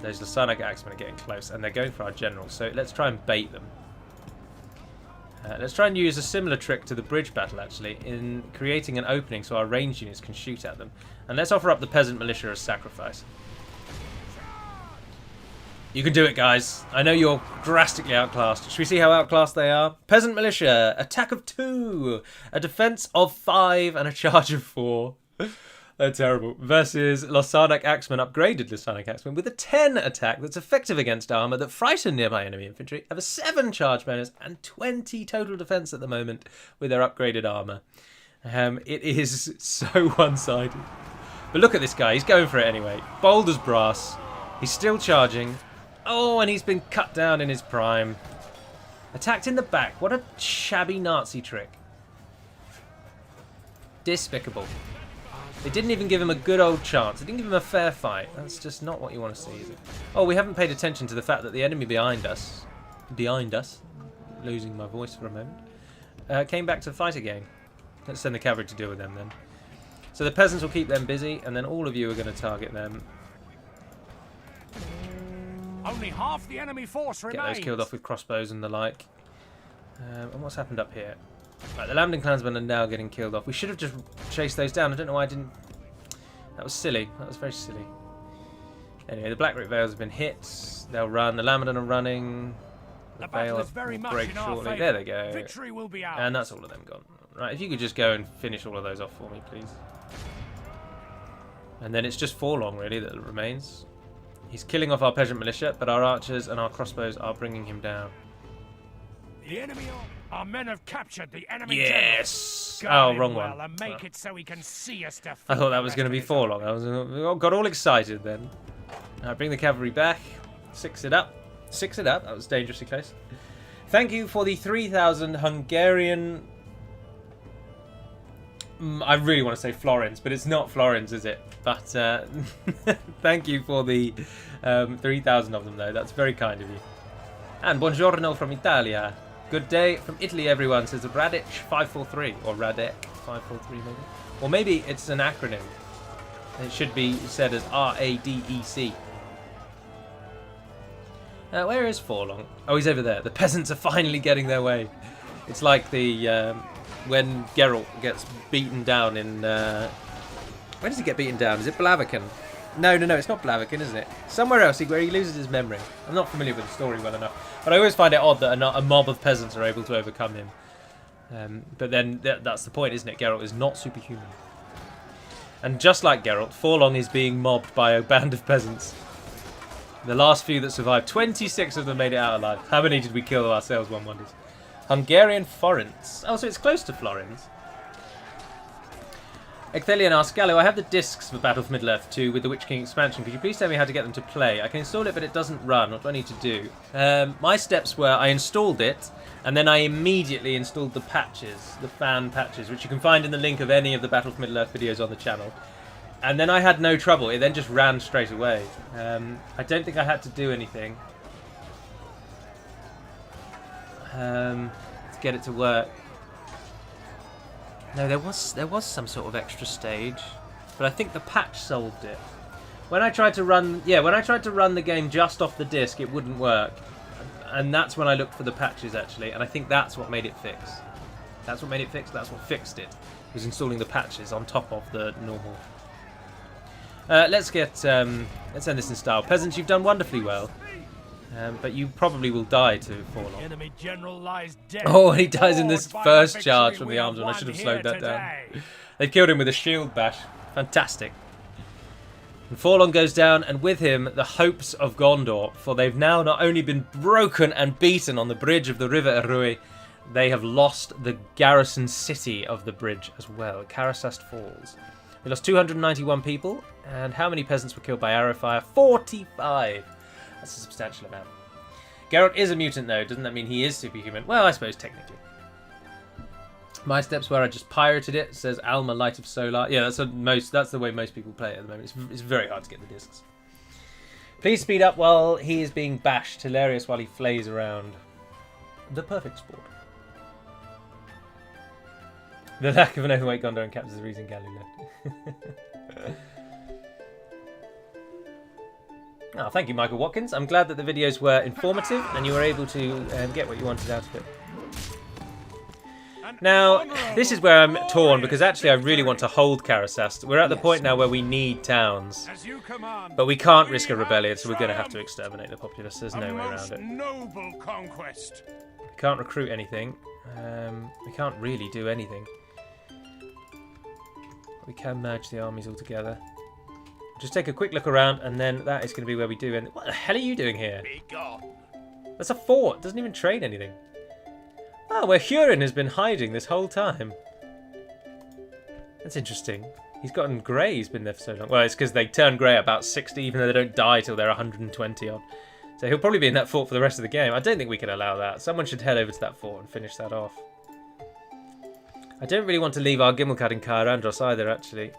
Those Lasanic Axemen are getting close, and they're going for our general. So let's try and bait them. Let's try and use a similar trick to the bridge battle, actually, in creating an opening so our ranged units can shoot at them. And let's offer up the peasant militia as sacrifice. You can do it, guys. I know you're drastically outclassed. Should we see how outclassed they are? Peasant militia, attack of 2, a defense of 5, and a charge of 4. They're terrible. Versus Lasanic Axemen, upgraded Lasanic Axemen, with a 10 attack that's effective against armour that frighten nearby enemy infantry, have a 7 charge bonus, and 20 total defence at the moment with their upgraded armour. It is so one-sided. But look at this guy. He's going for it anyway. Bold as brass. He's still charging. Oh, and he's been cut down in his prime. Attacked in the back. What a shabby Nazi trick. Despicable. They didn't even give him a good old chance. They didn't give him a fair fight. That's just not what you want to see, is it? Oh, we haven't paid attention to the fact that the enemy behind us, losing my voice for a moment, came back to fight again. Let's send the cavalry to deal with them then. So the peasants will keep them busy, and then all of you are going to target them. Only half the enemy force remains. Get those killed off with crossbows and the like. And what's happened up here? Right, the Lambton Clansmen are now getting killed off. We should have just chased those down. I don't know why I didn't. That was silly. That was very silly. Anyway, the Blackroot Veils have been hit. They'll run. The Lamadon are running. The Veil will break shortly. There they go. Victory will be ours. And that's all of them gone. Right, if you could just go and finish all of those off for me, please. And then it's just Forlong, really, that remains. He's killing off our peasant militia, but our archers and our crossbows are bringing him down. The enemy, our men have captured the enemy. Yes. Oh, wrong one. And make it so he can see us. I thought that was going to be Forlong. I got all excited then. Now bring the cavalry back. Six it up. That was dangerously close. Thank you for the 3,000 Hungarian. I really want to say florins, but it's not florins, is it? But thank you for the 3,000 of them, though. That's very kind of you. And buongiorno from Italia. Good day from Italy, everyone, says Radec 543, or Radec 543 maybe. Or maybe it's an acronym. It should be said as RADEC. Where is Forlong? Oh, he's over there. The peasants are finally getting their way. It's like the when Geralt gets beaten down in. Where does he get beaten down? Is it Blaviken? No, it's not Blaviken, isn't it? Somewhere else where he loses his memory. I'm not familiar with the story well enough, but I always find it odd that a mob of peasants are able to overcome him. But then that's the point, isn't it? Geralt is not superhuman. And just like Geralt, Forlong is being mobbed by a band of peasants. The last few that survived, 26 of them made it out alive. How many did we kill ourselves, one wonders? Hungarian Florence. Oh, so it's close to Florence. Ecthelion asks, Gallo, I have the discs for Battle for Middle-earth 2 with the Witch King expansion. Could you please tell me how to get them to play? I can install it, but it doesn't run. What do I need to do? My steps were I installed it, and then I immediately installed the patches, the fan patches, which you can find in the link of any of the Battle for Middle-earth videos on the channel. And then I had no trouble. It then just ran straight away. I don't think I had to do anything to get it to work. No, there was some sort of extra stage, but I think the patch solved it. When I tried to run, the game just off the disc, it wouldn't work, and that's when I looked for the patches actually, and I think that's what made it fix. That's what made it fix. That's what fixed it. Was installing the patches on top of the normal. Let's end this in style. Peasants, you've done wonderfully well. But you probably will die to Forlong. Enemy general lies dead. Oh, he dies in this first charge from the arms one. I should have slowed that down. They've killed him with a shield bash. Fantastic. And Forlong goes down, and with him, the hopes of Gondor. For they've now not only been broken and beaten on the bridge of the River Erui, they have lost the garrison city of the bridge as well. Karasast falls. We lost 291 people. And how many peasants were killed by arrow fire? 45. That's a substantial amount. Geralt is a mutant though. Doesn't that mean he is superhuman? Well, I suppose technically. My steps were I just pirated it. Says Alma Light of Solar. Yeah, that's the way most people play it at the moment. It's very hard to get the discs. Please speed up while he is being bashed. Hilarious while he flays around. The perfect sport. The lack of an overweight Gondor and captures the reason Gallu left. Oh, thank you, Michael Watkins. I'm glad that the videos were informative and you were able to get what you wanted out of it. Now, this is where I'm torn, because actually I really want to hold Karasast. We're at the point now where we need towns. But we can't risk a rebellion, so we're going to have to exterminate the populace. There's no way around it. Noble conquest. We can't recruit anything. We can't really do anything. We can merge the armies all together. Just take a quick look around, and then that is going to be where we do. And what the hell are you doing here? That's a fort. Doesn't even trade anything. Oh, where Hurin has been hiding this whole time. That's interesting. He's gotten grey. He's been there for so long. Well, it's because they turn grey at about 60, even though they don't die till they're 120 odd. So he'll probably be in that fort for the rest of the game. I don't think we can allow that. Someone should head over to that fort and finish that off. I don't really want to leave our Gimmelcad in Caer Andros either, actually.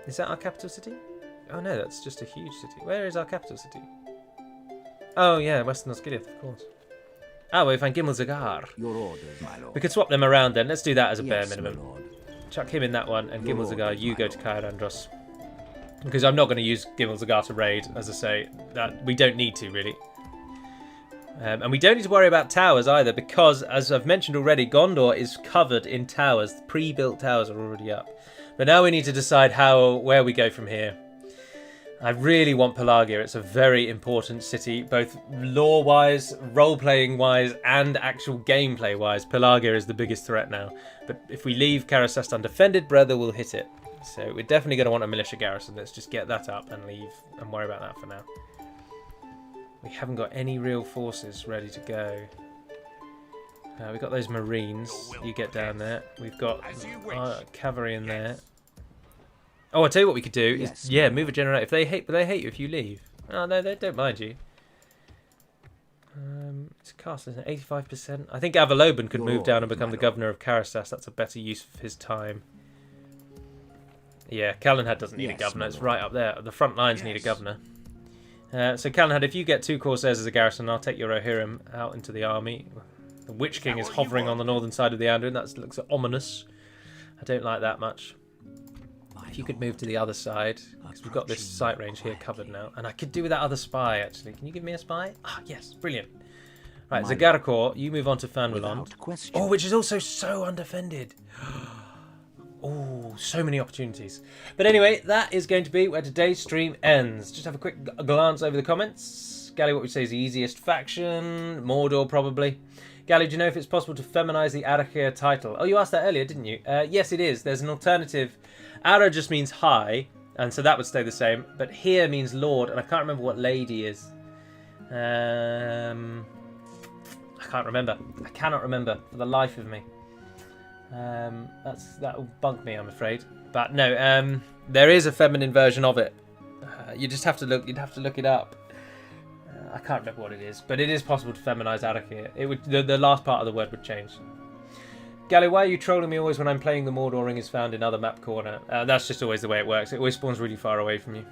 Is that our capital city? Oh no, that's just a huge city. Where is our capital city? Oh yeah, Western Osgiliath, of course. Oh, we find Gimel Zagar. Your orders, my lord. We could swap them around then. Let's do that as a bare minimum. My lord. Chuck him in that one, and Your Gimel Zagar, orders, you my go to lord. Caer Andros. Because I'm not going to use Gimel Zagar to raid, as I say. That we don't need to, really. And we don't need to worry about towers either, because, as I've mentioned already, Gondor is covered in towers. Pre-built towers are already up. But now we need to decide where we go from here. I really want Pelagia. It's a very important city, both lore-wise, role-playing-wise, and actual gameplay-wise. Pelagia is the biggest threat now. But if we leave Karasast undefended, Brother will hit it. So we're definitely going to want a militia garrison. Let's just get that up and leave and worry about that for now. We haven't got any real forces ready to go. We've got those marines. You get down there. We've got cavalry in there. Oh, I'll tell you what we could do is, move a generator. If they hate you if you leave. Oh no, they don't mind you. It's a castle, isn't it? 85%. I think Avaloban could move down and become the governor of Karasast. That's a better use of his time. Yeah, Calenhad doesn't need a governor. It's right up there. The front lines need a governor. So Calenhad, if you get 2 Corsairs as a garrison, I'll take your Rohirrim out into the army. The Witch King is hovering on the northern side of the Anduin. That looks ominous. I don't like that much. If you could move to the other side, because we've got this sight range here covered now. And I could do with that other spy, actually. Can you give me a spy? Ah, yes, brilliant. Right, Zagarkor, you move on to Fanwilond. Oh, which is also so undefended. Oh, so many opportunities. But anyway, that is going to be where today's stream ends. Just have a quick glance over the comments. Gally, what would you say is the easiest faction? Mordor, probably. Gally, do you know if it's possible to feminize the Arachia title? Oh, you asked that earlier, didn't you? Yes, it is. There's an alternative. Ara just means high, and so that would stay the same. But here means lord, and I can't remember what lady is. I can't remember. I cannot remember for the life of me. That will bug me, I'm afraid. But no, there is a feminine version of it. You just have to look. You'd have to look it up. I can't remember what it is, but it is possible to feminize Arachia. It would. The last part of the word would change. Gally, why are you trolling me always when I'm playing the Mordor ring is found in other map corner? That's just always the way it works. It always spawns really far away from you.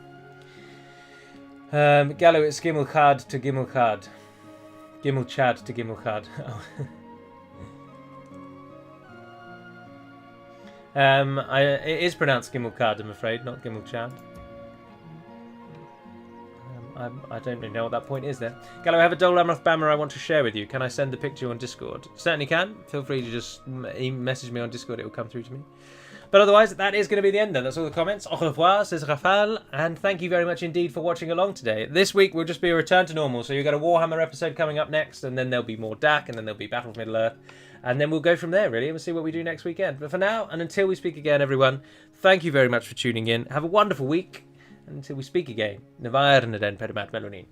Gallo, it's Gimmelchad to Gimmelchad. Gimmelchad to Gimmelchad. It is pronounced Gimmelchad, I'm afraid, not Gimmelchad. I don't really know what that point is there. Gallo, I have a Dol Amroth banner I want to share with you. Can I send the picture on Discord? Certainly can. Feel free to just message me on Discord. It will come through to me. But otherwise, that is going to be the end then. That's all the comments. Au revoir, says Rafal. And thank you very much indeed for watching along today. This week will just be a return to normal. So you've got a Warhammer episode coming up next. And then there'll be more DaC. And then there'll be Battle of Middle-earth. And then we'll go from there, really. And we'll see what we do next weekend. But for now, and until we speak again, everyone, thank you very much for tuning in. Have a wonderful week. And until we speak again, Navair Naden Pedamat Melonin.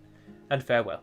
And farewell.